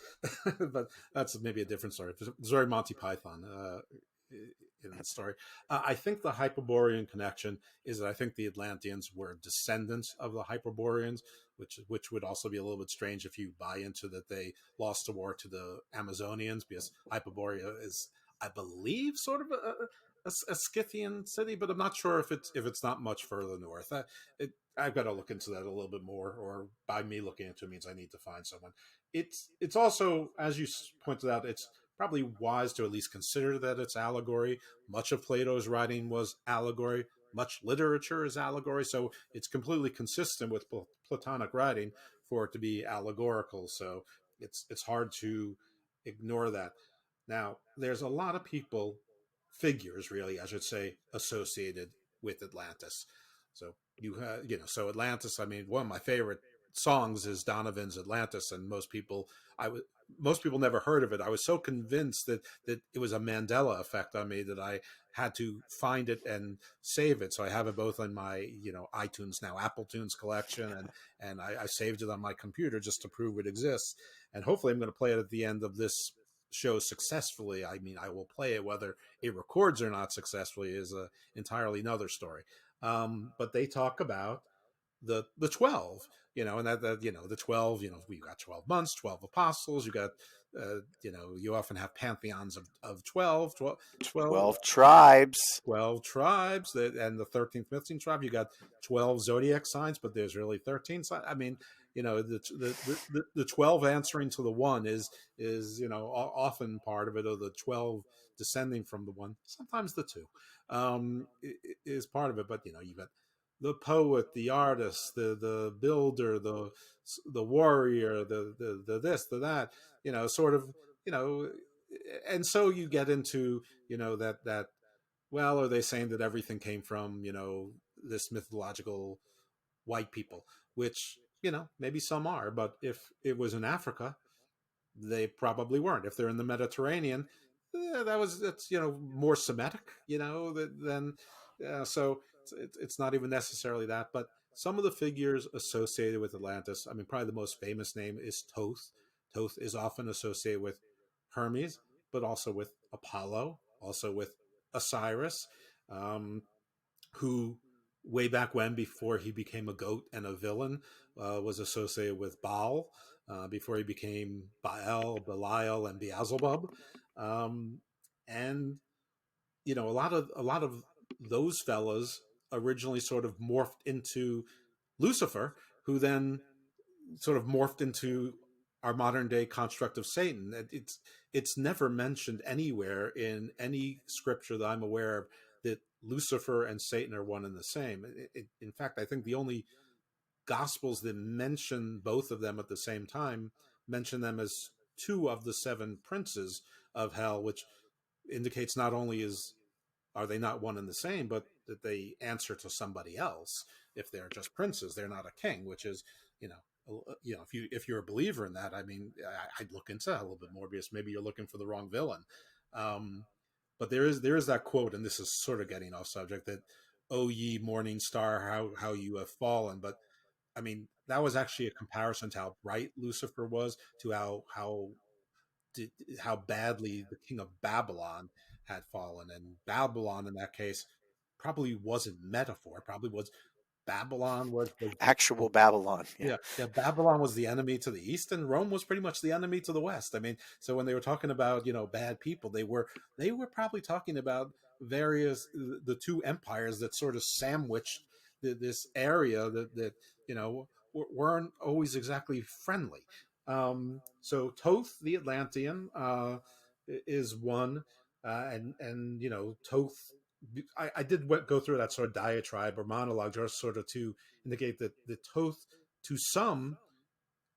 but that's maybe a different story. It's very Monty Python in that story. I think the Hyperborean connection is that I think the Atlanteans were descendants of the Hyperboreans, which would also be a little bit strange if you buy into that they lost the war to the Amazonians, because Hyperborea is, I believe, sort of a Scythian city, but I'm not sure if it's not much further north. I've got to look into that a little bit more, or by me looking into it means I need to find someone. It's also, as you pointed out, it's probably wise to at least consider that it's allegory. Much of Plato's writing was allegory. Much literature is allegory, so it's completely consistent with Platonic writing for it to be allegorical. So it's hard to ignore that. Now, there's a lot of figures, really, I should say, associated with Atlantis. So so Atlantis, I mean, one of my favorite songs is Donovan's Atlantis, and most people never heard of it. I was so convinced that it was a Mandela effect on me that I had to find it and save it. So I have it both on my iTunes now, Apple Tunes collection, and I saved it on my computer just to prove it exists. And hopefully I'm going to play it at the end of this show successfully. I mean, I will play it. Whether it records or not successfully is a entirely another story. But they talk about the 12, and that the 12, we've got 12 months, 12 apostles. You got you often have pantheons of 12 tribes. 12 tribes, and the 13th mything tribe. You got 12 zodiac signs, but there's really 13 signs. I mean, the 12 answering to the one is often part of it, or the 12 descending from the one, sometimes the two, is part of it. But you got the poet, the artist, the builder, the warrior, the this, the that, sort of, and so you get into that. Well, are they saying that everything came from this mythological white people, which maybe some are, but if it was in Africa, they probably weren't. If they're in the Mediterranean, that's more Semitic, than so it's not even necessarily that. But some of the figures associated with Atlantis, I mean, probably the most famous name is Thoth. Thoth is often associated with Hermes, but also with Apollo, also with Osiris, who way back when, before he became a goat and a villain, was associated with Baal, before he became Baal, Belial, and Beelzebub. And a lot of those fellas originally sort of morphed into Lucifer, who then sort of morphed into our modern day construct of Satan. It's never mentioned anywhere in any scripture that I'm aware of that Lucifer and Satan are one and the same. In fact, I think the only gospels that mention both of them at the same time mention them as two of the seven princes of hell, which indicates not only are they not one and the same, but that they answer to somebody else. If they're just princes, they're not a king, which is, if you're a believer in that, I mean, I'd look into that a little bit more, because maybe you're looking for the wrong villain. But there is that quote, and this is sort of getting off subject, that "O ye morning star, how you have fallen." But I mean, that was actually a comparison to how bright Lucifer was, to how badly the king of Babylon had fallen. And Babylon, in that case, probably wasn't metaphor. Probably was Babylon was actual Babylon. Yeah. Babylon was the enemy to the east, and Rome was pretty much the enemy to the west. I mean, so when they were talking about bad people, they were probably talking about the two empires that sort of sandwiched this area that weren't always exactly friendly. So Thoth, the Atlantean, is one, and Thoth. I did go through that sort of diatribe or monologue just sort of to indicate that the Thoth, to some,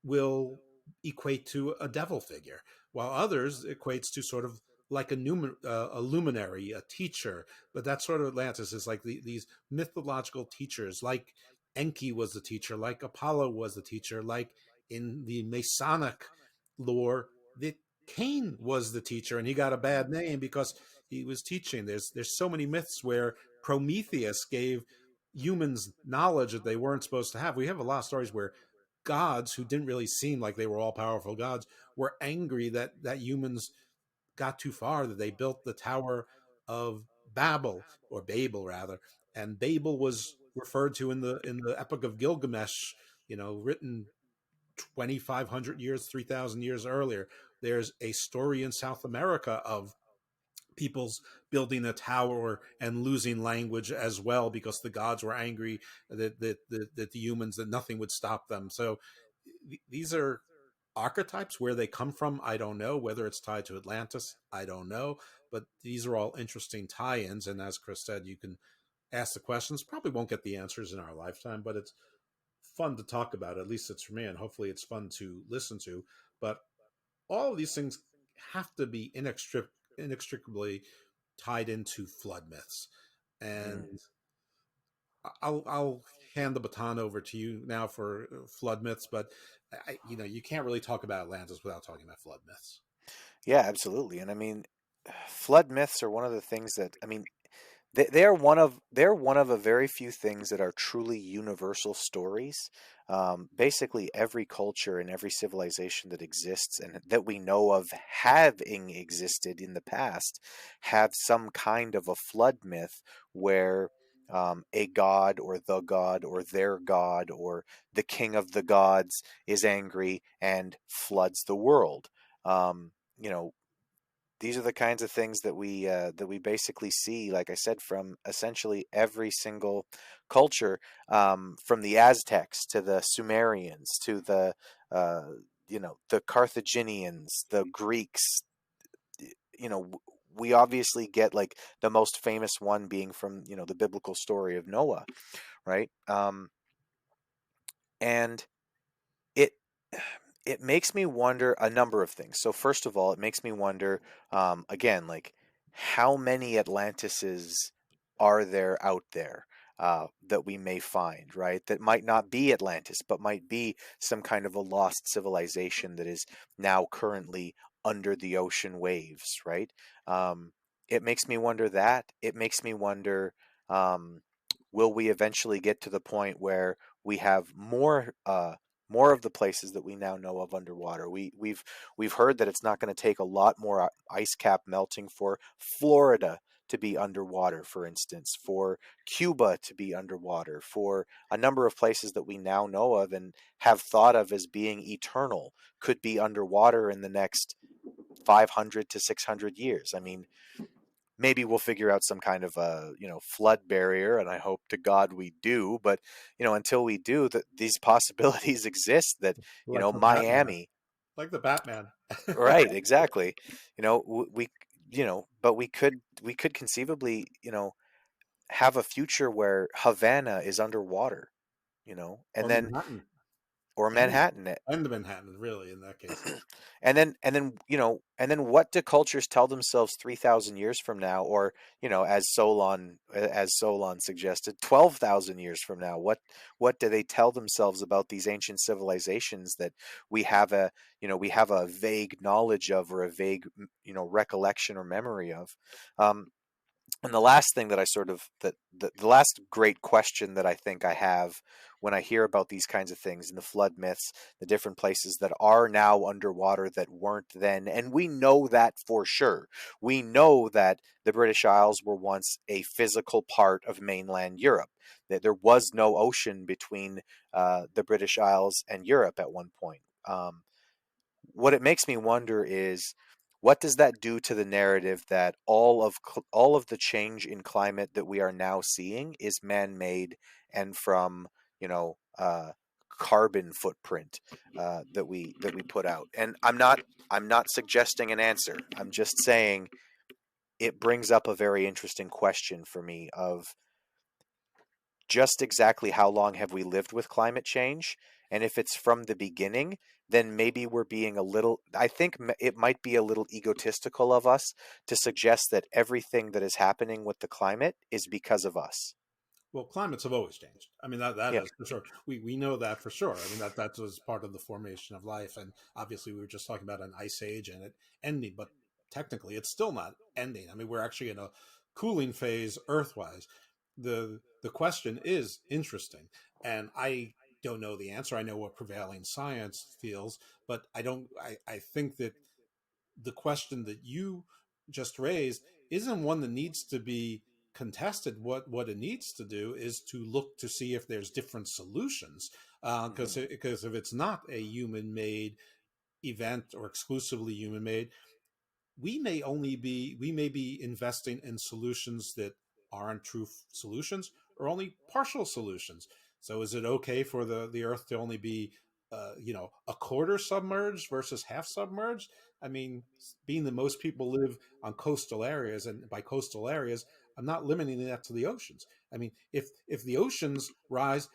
will equate to a devil figure, while others equates to sort of like a luminary, a teacher. But that sort of Atlantis is like these mythological teachers, like Enki was the teacher, like Apollo was the teacher, like in the Masonic lore, that Cain was the teacher, and he got a bad name because he was teaching. There's so many myths where Prometheus gave humans knowledge that they weren't supposed to have. We have a lot of stories where gods, who didn't really seem like they were all powerful gods, were angry that humans got too far, that they built the Tower of Babel, or Babel rather. And Babel was referred to in the Epic of Gilgamesh, written 2,500 years, 3,000 years earlier. There's a story in South America of people's building a tower and losing language as well, because the gods were angry that the humans, that nothing would stop them. So these are archetypes. Where they come from, I don't know. Whether it's tied to Atlantis, I don't know. But these are all interesting tie-ins, and as Chris said, you can ask the questions. Probably won't get the answers in our lifetime, but it's fun to talk about. At least it's for me, and hopefully it's fun to listen to. But all of these things have to be inextricably tied into flood myths. And I'll hand the baton over to you now for flood myths, but you can't really talk about Atlantis without talking about flood myths. Yeah, absolutely. And I mean, flood myths are one of the things that, I mean, they're one of a very few things that are truly universal stories. Basically, every culture and every civilization that exists and that we know of having existed in the past have some kind of a flood myth where a god or the god or their god or the king of the gods is angry and floods the world. You know, these are the kinds of things that we basically see, like I said, from essentially every single culture, from the Aztecs to the Sumerians to the uh, the Carthaginians, the Greeks. You know, we obviously get like the most famous one being from the biblical story of Noah, right? And it it makes me wonder a number of things. So first of all, it makes me wonder, again, like how many Atlantises are there out there that we may find, right? That might not be Atlantis, but might be some kind of a lost civilization that is now currently under the ocean waves, right? Um, it makes me wonder that. It makes me wonder, um, will we eventually get to the point where we have more of the places that we now know of underwater. We've heard that it's not going to take a lot more ice cap melting for Florida to be underwater, for instance, for Cuba to be underwater, for a number of places that we now know of and have thought of as being eternal could be underwater in the next 500 to 600 years. I mean, maybe we'll figure out some kind of a flood barrier, and I hope to God we do. But until we do, that these possibilities exist that Like the Batman. Miami, Like the Batman. right? Exactly. We but we could conceivably have a future where Havana is underwater, and Or then Manhattan. or And Manhattan. and Manhattan, really, in that case. And then what do cultures tell themselves 3,000 years from now, or as Solon suggested, 12,000 years from now? What do they tell themselves about these ancient civilizations that we have a vague knowledge of, or a vague recollection or memory of? And the last thing that I sort of the last great question that I think I have when I hear about these kinds of things in the flood myths, the different places that are now underwater that weren't then, and we know that for sure. We know that the British Isles were once a physical part of mainland Europe. That there was no ocean between the British Isles and Europe at one point. What it makes me wonder is, what does that do to the narrative that all of the change in climate that we are now seeing is man-made and from you know uh, carbon footprint that we put out? And I'm not suggesting an answer. I'm just saying it brings up a very interesting question for me of just exactly how long have we lived with climate change? And if it's from the beginning, then maybe we're being a little, I think it might be a little egotistical of us to suggest that everything that is happening with the climate is because of us. Well, climates have always changed. I mean, that Yeah. is for sure. We know that for sure. I mean, that was part of the formation of life. And obviously, we were just talking about an ice age and it ending, but technically, it's still not ending. I mean, we're actually in a cooling phase Earthwise. The question is interesting, and I don't know the answer. I know what prevailing science feels, but I don't. I think that the question that you just raised isn't one that needs to be contested. What it needs to do is to look to see if there's different solutions, because Hmm. because if it's not a human made event or exclusively human made, we may be investing in solutions that aren't true solutions or only partial solutions. So is it okay for the earth to only be a quarter submerged versus half submerged? I mean, being that most people live on coastal areas, and by coastal areas I'm not limiting that to the oceans. I mean, if the oceans rise,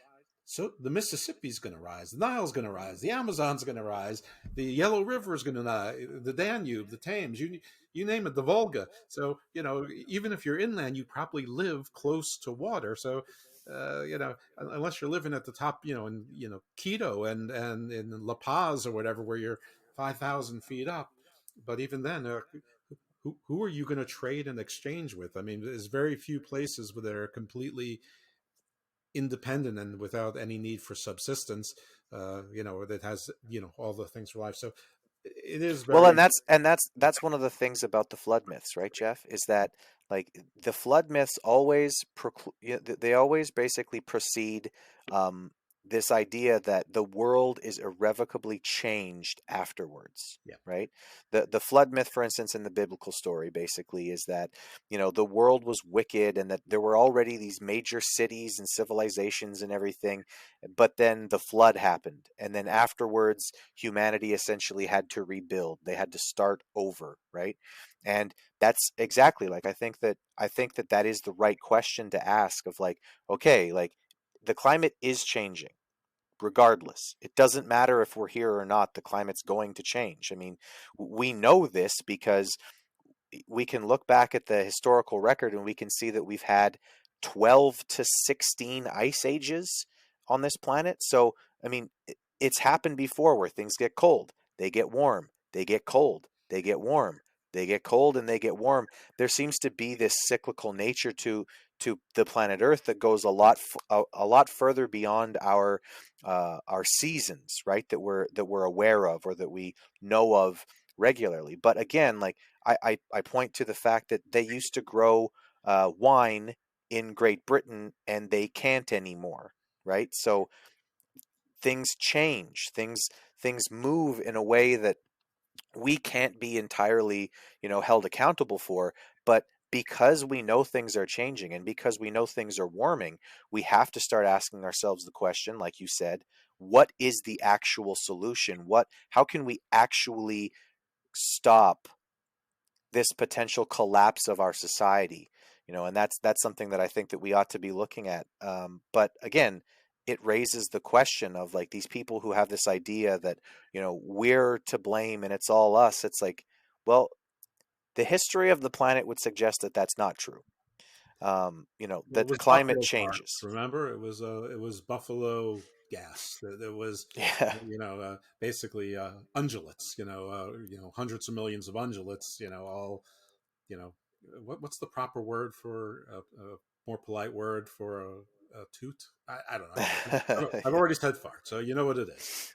so the Mississippi's going to rise, the Nile's going to rise, the Amazon's going to rise, the Yellow River is going to rise, the Danube, the Thames, you name it, the Volga. So even if you're inland, you probably live close to water. So unless you're living at the top, in Quito and in La Paz or whatever, where you're 5,000 feet up. But even then, who are you going to trade and exchange with? I mean, there's very few places where they're completely independent and without any need for subsistence. That has all the things for life. So it is Well, and very that's one of the things about the flood myths, right, Jeff? Is that like the flood myths always they always basically precede um, this idea that the world is irrevocably changed afterwards, yeah. right? The flood myth, for instance, in the biblical story, basically is that the world was wicked and that there were already these major cities and civilizations and everything, but then the flood happened, and then afterwards humanity essentially had to rebuild. They had to start over, right? And that's exactly like I think that that is the right question to ask of like, okay, like the climate is changing regardless. It doesn't matter if we're here or not, the climate's going to change. I mean, we know this because we can look back at the historical record and we can see that we've had 12 to 16 ice ages on this planet. So, I mean, it's happened before where things get cold, they get warm, they get cold, they get warm, they get cold, and they get warm. There seems to be this cyclical nature to the planet Earth that goes a lot further beyond our seasons, right? That we're aware of or that we know of regularly. But again, like I point to the fact that they used to grow wine in Great Britain and they can't anymore, right? So things change, things move in a way that we can't be entirely, held accountable for. But because we know things are changing and because we know things are warming, we have to start asking ourselves the question, like you said, what is the actual solution? How can we actually stop this potential collapse of our society? And that's something that I think that we ought to be looking at. But again, it raises the question of like these people who have this idea that we're to blame and it's all us. It's like, well, the history of the planet would suggest that that's not true. Well, it That was climate buffalo parts. changes. Remember, it was buffalo gas. There was, Yeah. basically undulates. Hundreds of millions of undulates. All, you know, what's the proper word for a more polite word for a toot? I don't know. I've already said fart, so you know what it is.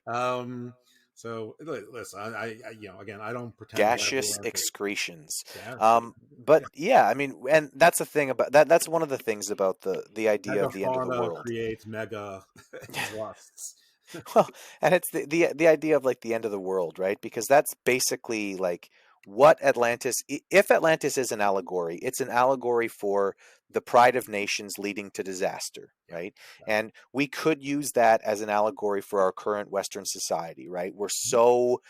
So listen, again, I don't pretend to have the Gaseous answer. excretions. Yeah, But yeah, I mean, and that's the thing about that. That's one of the things about the idea of the end of the megafauna world. creates mega exhausts. Well, and it's the idea of like the end of the world, right? Because that's basically like what Atlantis. If Atlantis is an allegory, it's an allegory for the pride of nations leading to disaster, Yeah, right? yeah. And we could use that as an allegory for our current Western society, right? We're Mhm. so,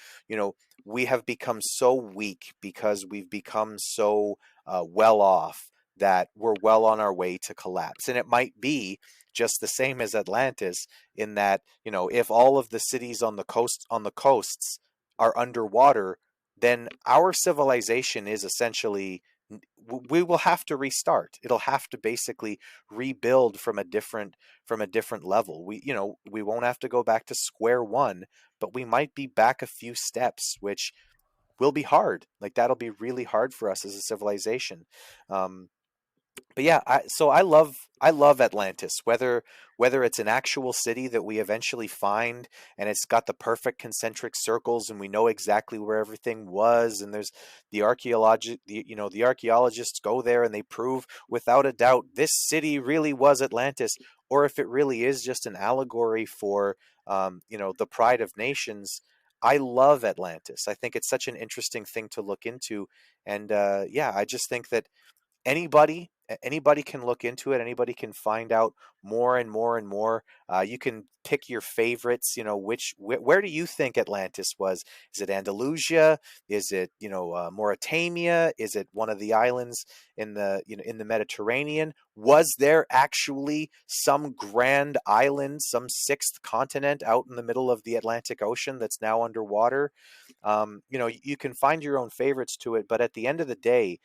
we have become so weak because we've become so well off that we're well on our way to collapse. And it might be just the same as Atlantis in that, if all of the cities on the coasts are underwater, then our civilization is essentially, we will have to restart. It'll have to basically rebuild from a different level. We won't have to go back to square one, but we might be back a few steps, which will be hard. Like that'll be really hard for us as a civilization. But yeah, I love Atlantis. Whether it's an actual city that we eventually find and it's got the perfect concentric circles and we know exactly where everything was, and there's the archaeologists go there and they prove without a doubt this city really was Atlantis, or if it really is just an allegory for the pride of nations. I love Atlantis. I think it's such an interesting thing to look into, and yeah, I just think that anybody can look into it. Anybody can find out more and more and more. You can pick your favorites. Where do you think Atlantis was? Is it Andalusia? Is it Mauritania? Is it one of the islands in the Mediterranean? Was there actually some grand island, some sixth continent out in the middle of the Atlantic Ocean that's now underwater? You can find your own favorites to it, but at the end of the day,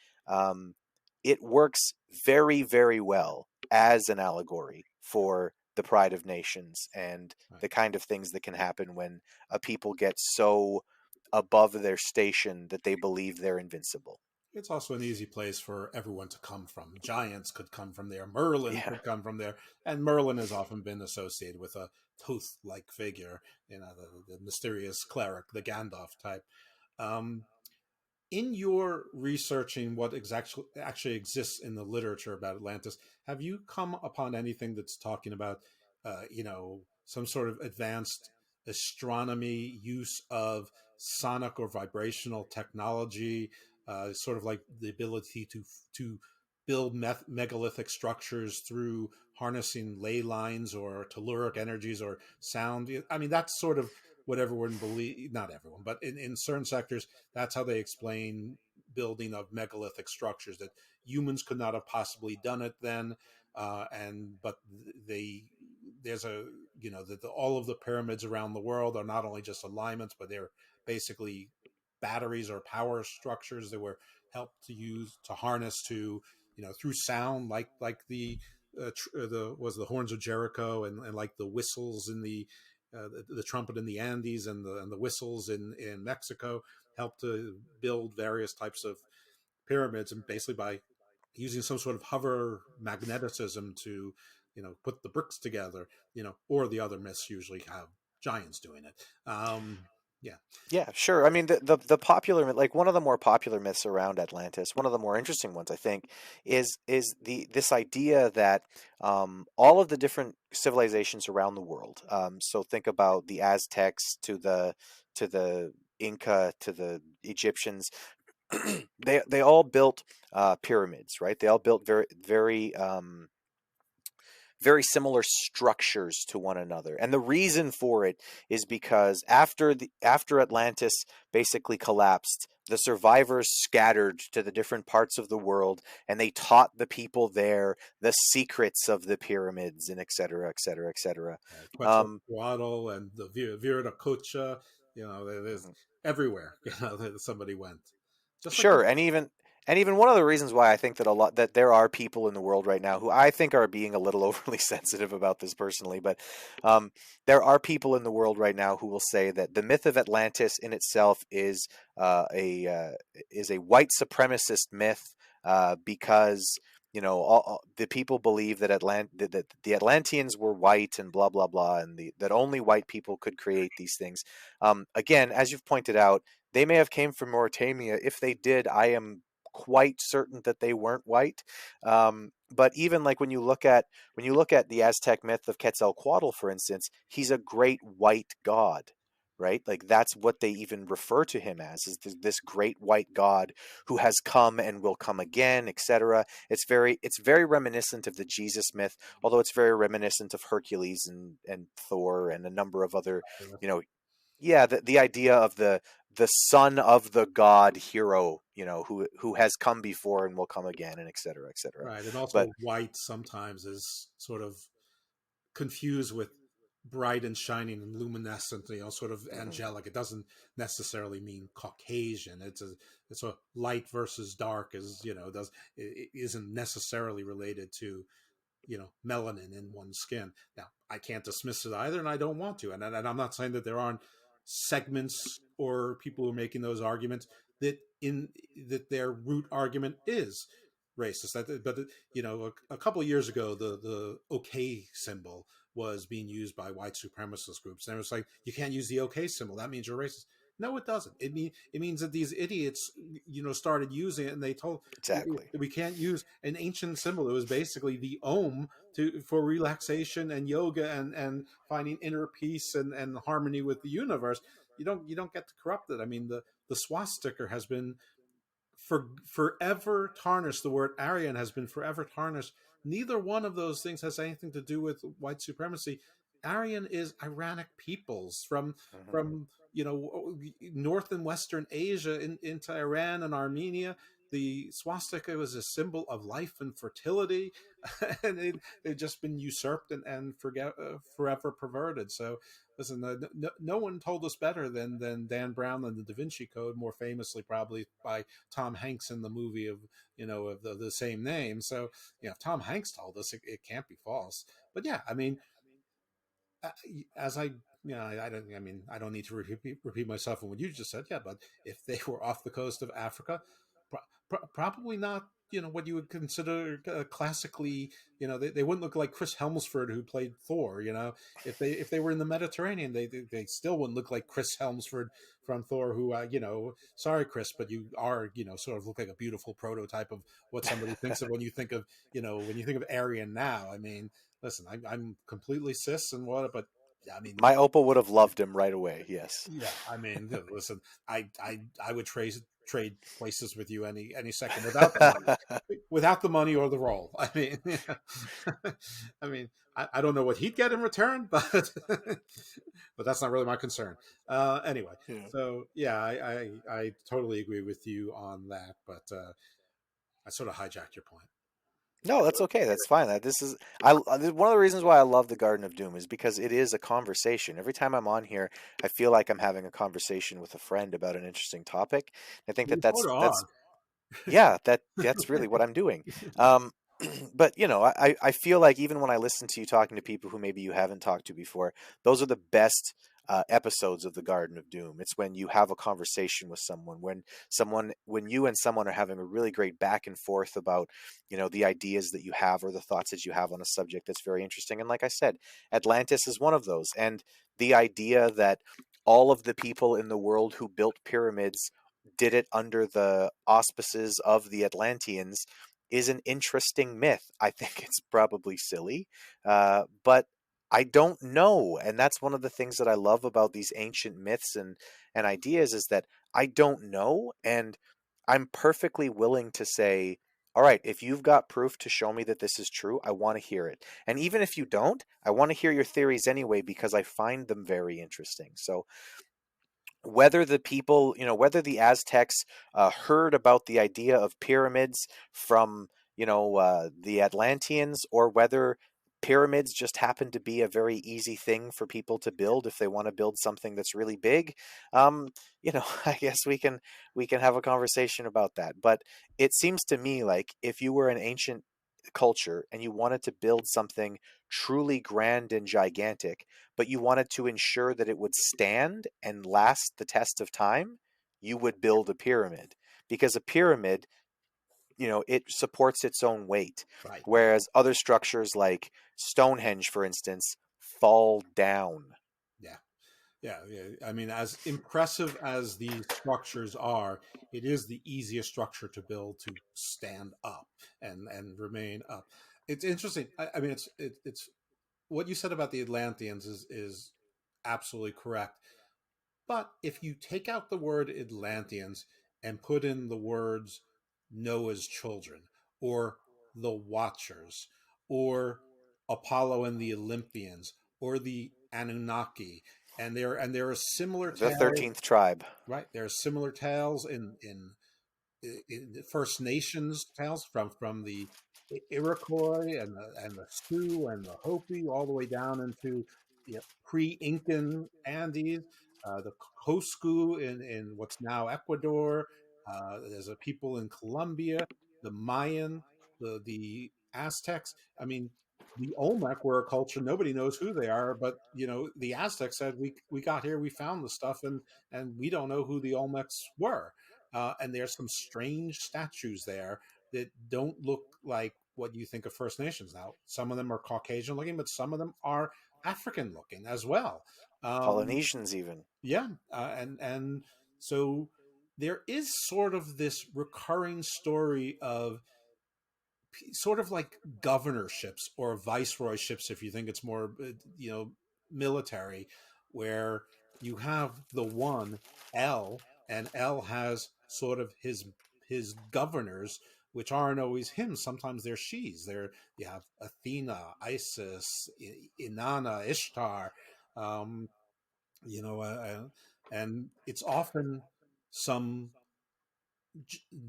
it works very, very well as an allegory for the pride of nations and Right. the kind of things that can happen when a people get so above their station that they believe they're invincible. It's also an easy place for everyone to come from. Giants could come from there. Merlin Yeah. could come from there. And Merlin has often been associated with a Thoth-like figure, the mysterious cleric, the Gandalf type. Um, in your researching what actually exists in the literature about Atlantis, have you come upon anything that's talking about, some sort of advanced astronomy, use of sonic or vibrational technology, sort of like the ability to build megalithic structures through harnessing ley lines or telluric energies or sound? I mean, that's sort of what everyone believe, not everyone, but in certain sectors, that's how they explain building of megalithic structures, that humans could not have possibly done it then. But they, there's a, all of the pyramids around the world are not only just alignments, but they're basically batteries or power structures that were helped to use to harness to, through sound, like the horns of Jericho, and like the whistles in the trumpet in the Andes, and the whistles in Mexico, helped to build various types of pyramids, and basically by using some sort of hover magneticism to, put the bricks together, or the other myths usually have giants doing it. Yeah. Yeah, sure. I mean, the popular, like one of the more popular myths around Atlantis, one of the more interesting ones, I think, is this idea that all of the different civilizations around the world. So think about the Aztecs to the Inca to the Egyptians. They all built pyramids, right? They all built very similar structures to one another. And the reason for it is because after Atlantis basically collapsed, the survivors scattered to the different parts of the world, and they taught the people there the secrets of the pyramids, and et cetera, et cetera, et cetera. Quetzalcoatl and the Viracocha, there's Mhm. everywhere, that somebody went. Just like Sure, and even one of the reasons why I think that there are people in the world right now who I think are being a little overly sensitive about this personally, but there are people in the world right now who will say that the myth of Atlantis in itself is a white supremacist myth, because the people believe that that the Atlanteans were white and blah blah blah, and that only white people could create these things. Again, as you've pointed out, they may have came from Mauritania. If they did, I am quite certain that they weren't white. But even like when you look at the Aztec myth of Quetzalcoatl, for instance, he's a great white god, right? Like that's what they even refer to him as, is this great white god who has come and will come again, etc. It's very reminiscent of the Jesus myth, although it's very reminiscent of Hercules and Thor and a number of other, you know, yeah, the idea of the son of the god hero, who has come before and will come again, and et cetera, et cetera. right. And But also white sometimes is sort of confused with bright and shining and luminescent, sort of mhm, angelic. It doesn't necessarily mean Caucasian. It's a light versus dark, is, it isn't necessarily related to, melanin in one's skin. Now, I can't dismiss it either, and I don't want to. And I'm not saying that there aren't segments or people who are making those arguments that their root argument is racist. But a couple of years ago, the OK symbol was being used by white supremacist groups, and it was like, you can't use the OK symbol. That means you're racist. No, it doesn't. It means that these idiots, started using it, and they told exactly. we can't use an ancient symbol. It was basically the Om for relaxation and yoga and finding inner peace and harmony with the universe. You don't get to corrupt it. I mean, the swastika has been forever tarnished. The word Aryan has been forever tarnished. Neither one of those things has anything to do with white supremacy. Aryan is Iranic peoples Mhm. from North and Western Asia into Iran and Armenia. The swastika was a symbol of life and fertility, and they've just been usurped and forever perverted. So listen, no one told us better than Dan Brown and the Da Vinci Code, more famously probably by Tom Hanks in the movie of of the same name. So if Tom Hanks told us, it can't be false. But yeah, I mean, uh, as I I don't, I don't need to repeat myself on what you just said. Yeah, but if they were off the coast of Africa, probably not. What you would consider classically. They wouldn't look like Chris Helmsford who played Thor. If they were in the Mediterranean, they still wouldn't look like Chris Helmsford from Thor. Who sorry Chris, but you are sort of look like a beautiful prototype of what somebody thinks of when you think of Aryan now. I mean, listen, I'm completely cis and what, but yeah, I mean, My opal would have loved him right away. Yes. yeah, I mean, listen, I would trade places with you any second without the money or the role. I mean, I mean, I don't know what he'd get in return, but but that's not really my concern. Anyway, Yeah. so yeah, I totally agree with you on that, but I sort of hijacked your point. No, that's okay. That's fine. This is one of the reasons why I love the Garden of Doom is because it is a conversation. Every time I'm on here, I feel like I'm having a conversation with a friend about an interesting topic. I think You that sort of that's are. yeah, that's really what I'm doing. Um, but I feel like even when I listen to you talking to people who maybe you haven't talked to before, those are the best episodes of the Garden of Doom. It's when you have a conversation with someone, when you and someone are having a really great back and forth about the ideas that you have or the thoughts that you have on a subject that's very interesting. And like I said, Atlantis is one of those, and the idea that all of the people in the world who built pyramids did it under the auspices of the Atlanteans is an interesting myth. I think it's probably silly, but I don't know. And that's one of the things that I love about these ancient myths and ideas is that I don't know. And I'm perfectly willing to say, all right, if you've got proof to show me that this is true, I want to hear it. And even if you don't, I want to hear your theories anyway because I find them very interesting. So whether the people, whether the Aztecs heard about the idea of pyramids from, the Atlanteans, or whether pyramids just happen to be a very easy thing for people to build if they want to build something that's really big, um, I guess we can have a conversation about that. But it seems to me like if you were an ancient culture and you wanted to build something truly grand and gigantic, but you wanted to ensure that it would stand and last the test of time, you would build a pyramid. Because a pyramid, it supports its own weight. Right. Whereas other structures like Stonehenge, for instance, fall down. Yeah. Yeah. I mean, as impressive as these structures are, it is the easiest structure to build to stand up and remain up. It's interesting. I mean, it's what you said about the Atlanteans is absolutely correct. But if you take out the word Atlanteans and put in the words Noah's children, or the Watchers, or Apollo and the Olympians, or the Anunnaki, and there are similar The tales, 13th tribe. right? There are similar tales in the First Nations tales from the Iroquois and the Sioux and the Hopi all the way down into pre-Incan Andes, the Coscu in what's now Ecuador. There's a people in Colombia, the Mayan, the Aztecs. I mean, the Olmec were a culture nobody knows who they are, but the Aztecs said we got here, we found the stuff, and we don't know who the Olmecs were. And there's some strange statues there that don't look like what you think of First Nations. Now, some of them are Caucasian looking, but some of them are African looking as well. Polynesians, even. Yeah, and so there is sort of this recurring story of sort of like governorships or viceroyships, if you think it's more military, where you have the one L, and L has sort of his governors, which aren't always him. Sometimes they're she's. You have Athena, Isis, Inanna, Ishtar, um, you know, and it's often some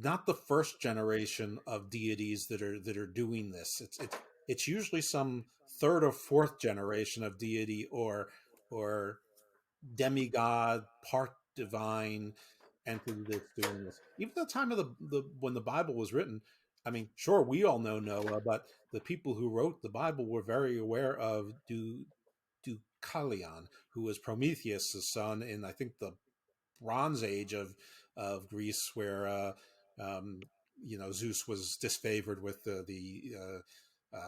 not the first generation of deities that are doing this. It's usually some third or fourth generation of deity, or demigod, part divine entity that's doing this. Even at the time of the when the Bible was written, I mean, sure, we all know Noah, but the people who wrote the Bible were very aware of Deucalion, who was Prometheus' son in, I think, the Bronze Age of Greece, where um, Zeus was disfavored with the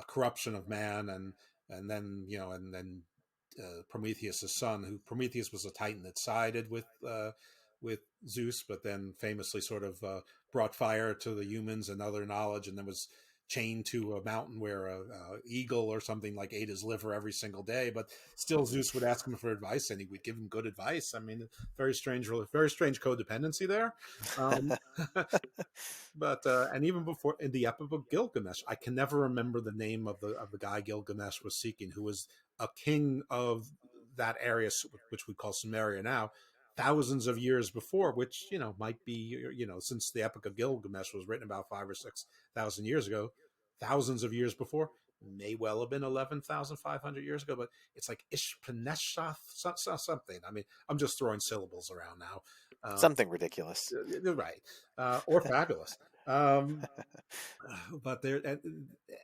corruption of man, and then Prometheus' son, who Prometheus was a Titan that sided with Zeus, but then famously sort of brought fire to the humans and other knowledge, and then was chained to a mountain where a eagle or something like ate his liver every single day. But still, Zeus would ask him for advice, and he would give him good advice. I mean, very strange codependency there. Um, but and even before in the Epic of Gilgamesh, I can never remember the name of the guy Gilgamesh was seeking, who was a king of that area, which we call Sumeria now, thousands of years before, which might be since the Epic of Gilgamesh was written about 5 or 6 thousand years ago, thousands of years before may well have been 11,500 years ago, but it's like Ishpaneshath something. I mean, I'm just throwing syllables around now. Something ridiculous, right? Or fabulous. But there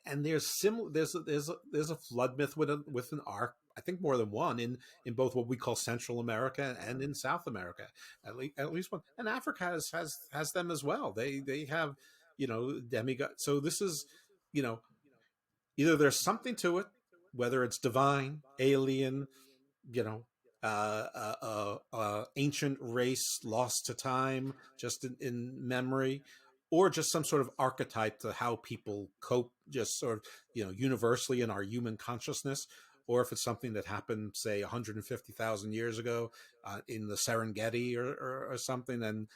and there's similar. There's a flood myth with an ark. I think more than one in both what we call Central America and in South America. At least one. And Africa has them as well. They have demigod. So this is either there's something to it, whether it's divine, alien, you know, ancient race lost to time, just in memory, or just some sort of archetype to how people cope, just sort of, universally in our human consciousness, or if it's something that happened, say, 150,000 years ago in the Serengeti or something, and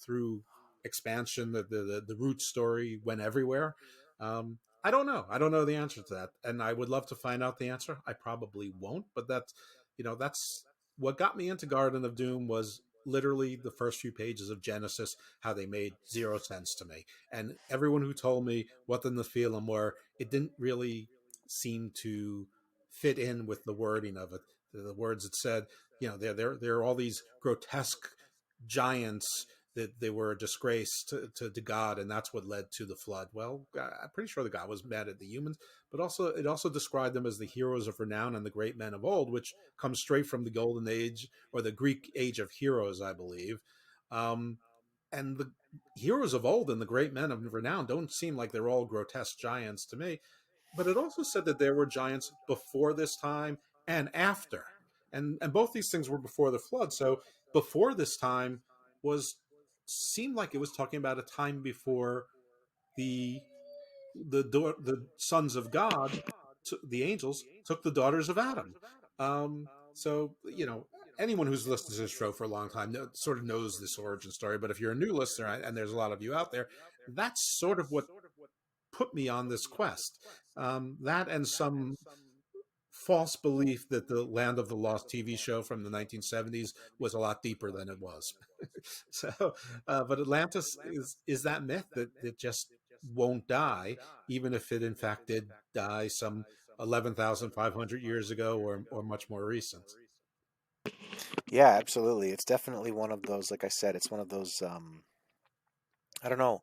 through expansion, the root story went everywhere. I don't know. I don't know the answer to that, and I would love to find out the answer. I probably won't, but that's what got me into Garden of Doom was literally the first few pages of Genesis, how they made zero sense to me. And everyone who told me what the Nephilim were, it didn't really seem to fit in with the wording of it. The words it said, there are all these grotesque giants that they were a disgrace to God, and that's what led to the flood. Well, I'm pretty sure the God was mad at the humans, but it also described them as the heroes of renown and the great men of old, which comes straight from the Golden Age or the Greek Age of Heroes, I believe. And the heroes of old and the great men of renown don't seem like they're all grotesque giants to me. But it also said that there were giants before this time and after, and both these things were before the flood. So before this time seemed like it was talking about a time before the the sons of God, the angels, took the daughters of Adam. So anyone who's listened to this show for a long time sort of knows this origin story. But if you're a new listener, and there's a lot of you out there, that's sort of what put me on this quest. That and some false belief that the Land of the Lost TV show from the 1970s was a lot deeper than it was. So, but Atlantis is that myth that just won't die, even if it in fact did die some 11,500 years ago or much more recent. Yeah, absolutely. It's definitely one of those. Like I said, it's one of those. I don't know,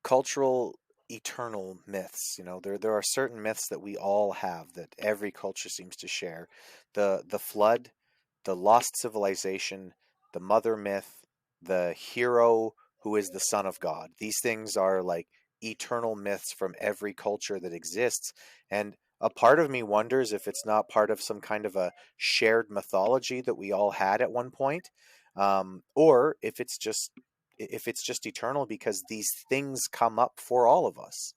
cultural eternal myths. There are certain myths that we all have, that every culture seems to share. The flood, the lost civilization, the mother myth, the hero who is the son of God. These things are like eternal myths from every culture that exists. And a part of me wonders if it's not part of some kind of a shared mythology that we all had at one point, or if it's just eternal because these things come up for all of us.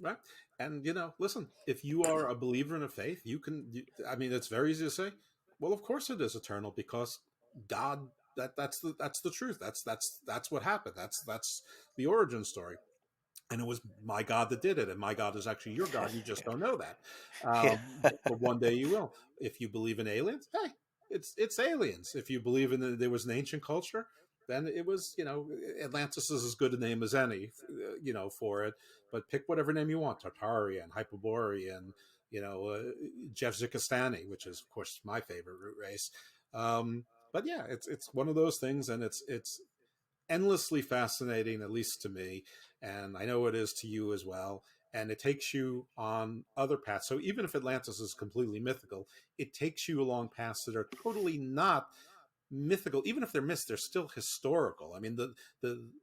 Right. And listen, if you are a believer in a faith, I mean, it's very easy to say, well, of course it is eternal, because God, that's the truth. That's what happened. That's the origin story. And it was my God that did it, and my God is actually your God. You just don't know that. Yeah. But one day you will. If you believe in aliens, hey, it's aliens. If you believe in there was an ancient culture, then it was, Atlantis is as good a name as any, for it. But pick whatever name you want: Tartaria and Hyperborean, Jeff Zikistani, which is of course my favorite root race. But yeah, it's one of those things, and it's endlessly fascinating, at least to me, and I know it is to you as well. And it takes you on other paths. So even if Atlantis is completely mythical, it takes you along paths that are totally not mythical. Even if they're myths, they're still historical. I mean, the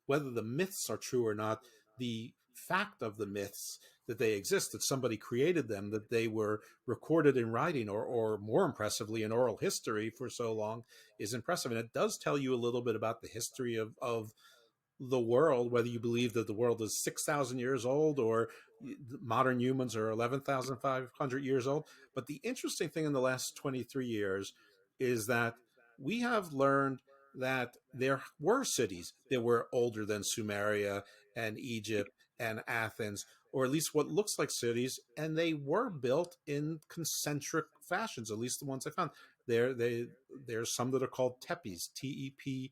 whether the myths are true or not, the fact of the myths that they exist, that somebody created them, that they were recorded in writing, or more impressively in oral history for so long, is impressive. And it does tell you a little bit about the history of the world, whether you believe that the world is 6,000 years old or modern humans are 11,500 years old. But the interesting thing in the last 23 years is that we have learned that there were cities that were older than Sumeria and Egypt and Athens, or at least what looks like cities, and they were built in concentric fashions, at least the ones I found. There's some that are called tepes, Tep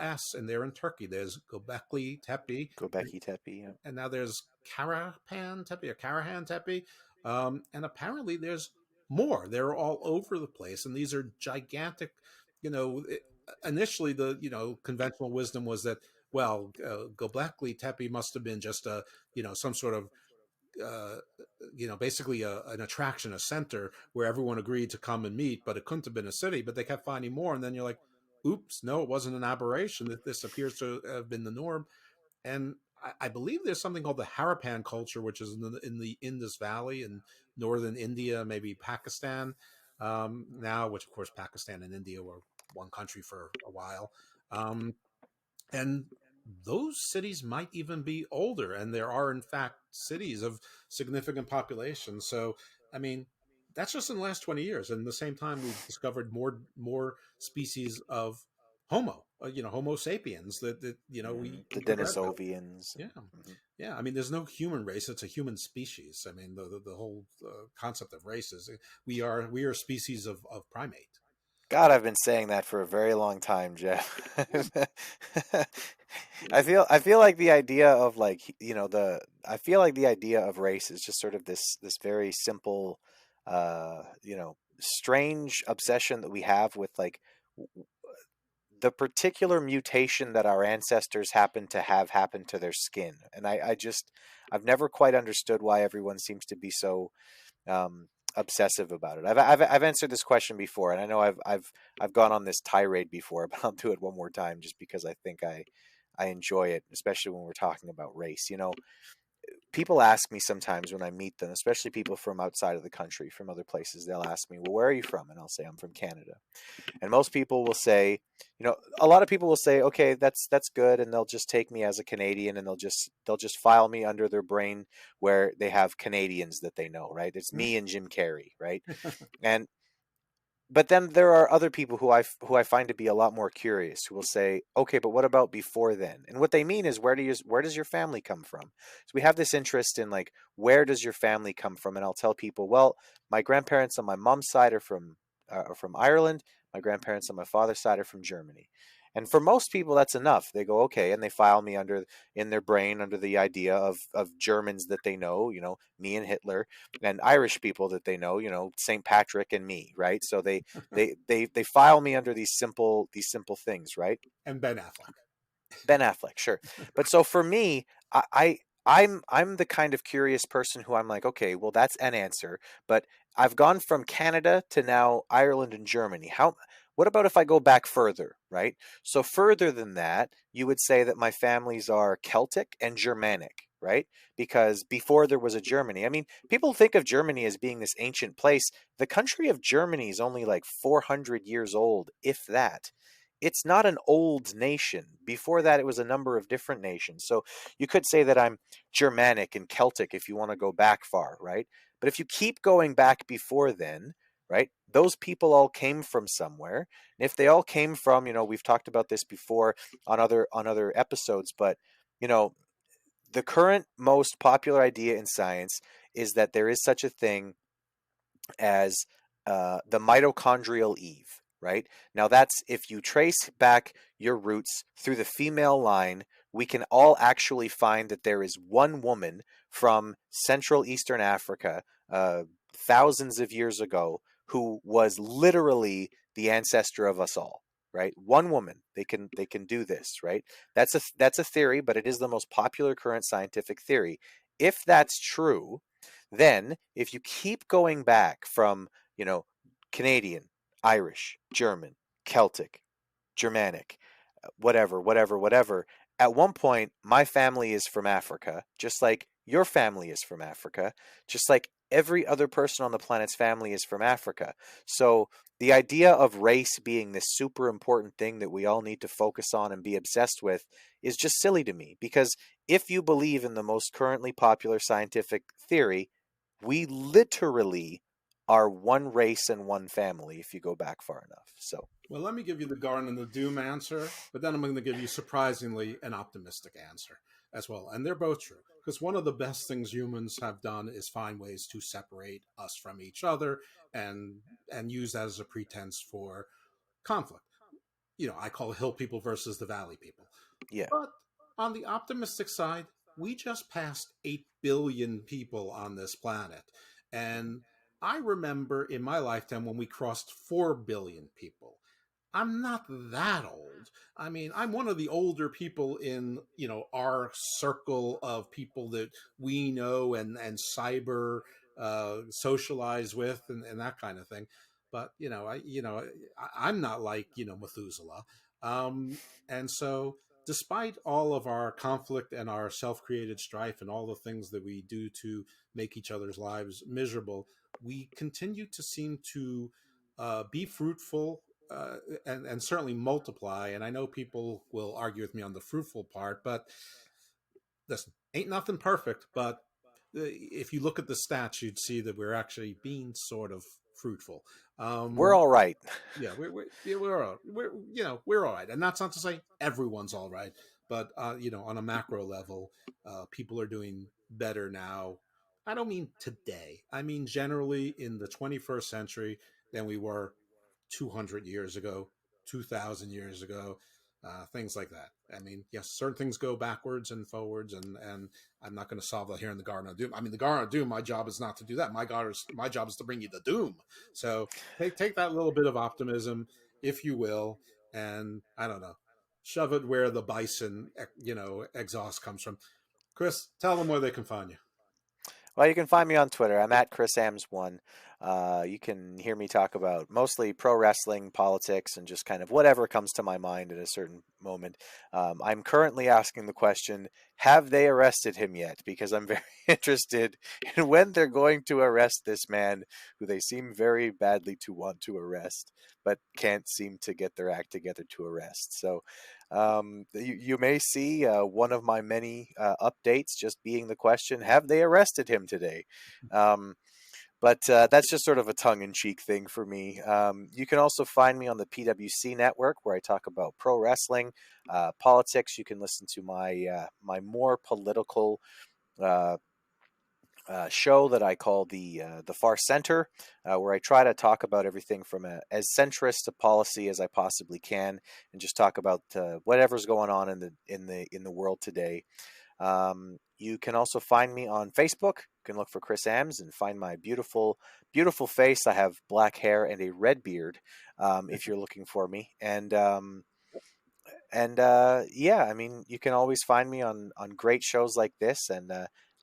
S, and they're in Turkey. There's Göbekli Tepe, Göbekli Tepe. Yeah. and now there's Karahan Tepe or Karahan Tepe, and apparently there's more. They're all over the place, and these are gigantic. Initially the conventional wisdom was that, well, Göbekli Tepe must have been just a some sort of uh, basically an attraction, a center where everyone agreed to come and meet, but it couldn't have been a city. But they kept finding more, and then you're like, oops, no, it wasn't an aberration. That this appears to have been the norm. And I believe there's something called the Harappan culture, which is in the Indus Valley in northern India, maybe Pakistan now, which of course Pakistan and India were one country for a while. And those cities might even be older, and there are in fact cities of significant population. So I mean, that's just in the last 20 years, and at the same time we've discovered more species of homo sapiens that we The forget about. Denisovians. Yeah. Yeah, I mean, there's no human race; it's a human species. I mean, the whole concept of races, we are a species of primate. God, I've been saying that for a very long time, Jeff. I feel like the idea of I feel like the idea of race is just sort of this very simple, strange obsession that we have with the particular mutation that our ancestors happen to have happened to their skin. And I've never quite understood why everyone seems to be so obsessive about it. I've answered this question before, and I know I've gone on this tirade before, but I'll do it one more time just because I think I enjoy it, especially when we're talking about race. People ask me sometimes when I meet them, especially people from outside of the country, from other places, they'll ask me, well, where are you from? And I'll say, I'm from Canada. And most people will say, a lot of people will say, okay, that's good. And they'll just take me as a Canadian, and they'll just file me under their brain where they have Canadians that they know, right? It's me and Jim Carrey, right? But then there are other people who I find to be a lot more curious, who will say, okay, but what about before then? And what they mean is, where does your family come from? So we have this interest in where does your family come from? And I'll tell people, well, my grandparents on my mom's side are from Ireland. My grandparents on my father's side are from Germany. And for most people, that's enough. They go, okay, and they file me in their brain under the idea of Germans that they know, me and Hitler, and Irish people that they know, St. Patrick and me, right? So they file me under these simple things, right? And Ben Affleck. Ben Affleck, sure. But so for me, I'm the kind of curious person who I'm like, okay, well, that's an answer, but I've gone from Canada to now Ireland and Germany. What about if I go back further, right? So further than that, you would say that my families are Celtic and Germanic, right? Because before there was a Germany, I mean, people think of Germany as being this ancient place. The country of Germany is only 400 years old, if that. It's not an old nation. Before that, it was a number of different nations. So you could say that I'm Germanic and Celtic if you want to go back far, right? But if you keep going back before then, right, those people all came from somewhere. And if they all came from, we've talked about this before on other episodes, but the current most popular idea in science is that there is such a thing as the mitochondrial Eve. Right? Now, that's if you trace back your roots through the female line, we can all actually find that there is one woman from Central Eastern Africa, thousands of years ago who was literally the ancestor of us all, right? One woman, they can do this, right? That's a theory, but it is the most popular current scientific theory. If that's true, then if you keep going back from, Canadian, Irish, German, Celtic, Germanic, whatever. At one point, my family is from Africa, just like your family is from Africa, just like every other person on the planet's family is from Africa. So the idea of race being this super important thing that we all need to focus on and be obsessed with is just silly to me. Because if you believe in the most currently popular scientific theory, we literally are one race and one family if you go back far enough. So Well, let me give you the Garden and the Doom answer, but then I'm going to give you surprisingly an optimistic answer as well. And they're both true. Because one of the best things humans have done is find ways to separate us from each other and use that as a pretense for conflict. I call hill people versus the valley people. yeah. But on the optimistic side, we just passed 8 billion people on this planet. And I remember in my lifetime when we crossed 4 billion people. I'm not that old. I mean, I'm one of the older people in, our circle of people that we know and cyber socialize with and that kind of thing. But, I'm not like, Methuselah. And so despite all of our conflict and our self-created strife and all the things that we do to make each other's lives miserable, we continue to seem to be fruitful and certainly multiply. And I know people will argue with me on the fruitful part, but listen, ain't nothing perfect. But if you look at the stats, you'd see that we're actually being sort of fruitful. We're all right. Yeah, we're all right, and that's not to say everyone's all right, but on a macro level, people are doing better now. I don't mean today. I mean generally in the 21st century than we were 200 years ago, 2,000 years ago, things like that. I mean, yes, certain things go backwards and forwards, and I'm not going to solve that here in the Garden of Doom. I mean, the Garden of Doom, my job is not to do that. My job is to bring you the doom. So take that little bit of optimism, if you will, and I don't know, shove it where the bison, exhaust comes from. Chris, tell them where they can find you. Well, you can find me on Twitter. I'm at Chris Ambs1. You can hear me talk about mostly pro wrestling, politics, and just kind of whatever comes to my mind at a certain moment. I'm currently asking the question, have they arrested him yet? Because I'm very interested in when they're going to arrest this man who they seem very badly to want to arrest, but can't seem to get their act together to arrest. So you may see one of my many updates just being the question, have they arrested him today? But that's just sort of a tongue-in-cheek thing for me. You can also find me on the PWC network, where I talk about pro wrestling, politics. You can listen to my more political show that I call the Far Center, where I try to talk about everything from as centrist to policy as I possibly can, and just talk about whatever's going on in the world today. You can also find me on Facebook. You can look for Chris Ambs and find my beautiful, beautiful face. I have black hair and a red beard. If you're looking for me, yeah, I mean, you can always find me on great shows like this, and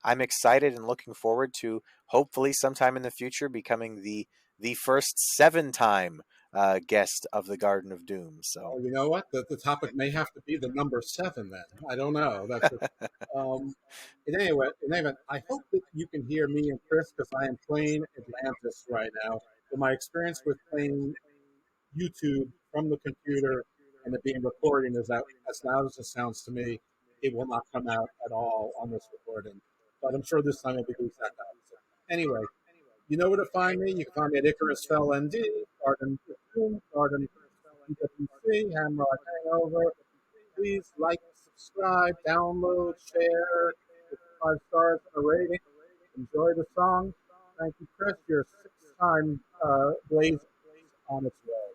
I'm excited and looking forward to hopefully sometime in the future becoming the first 7-time guest of the Garden of Doom. So you know what? The topic may have to be the number 7 then. I don't know. That's in any event, I hope that you can hear me and Chris because I am playing Atlantis right now. So my experience with playing YouTube from the computer and it being recording is that as loud as it sounds to me, it will not come out at all on this recording. But I'm sure this time it'll be the exact opposite. Anyway, you know where to find me. You can find me at Icarus Fell ND, Garden Doom, Garden PWC, Hamrod Hangover. Please like, subscribe, download, share, give 5 stars and a rating. Enjoy the song. Thank you, Chris. Your 6th time Blaze on its way.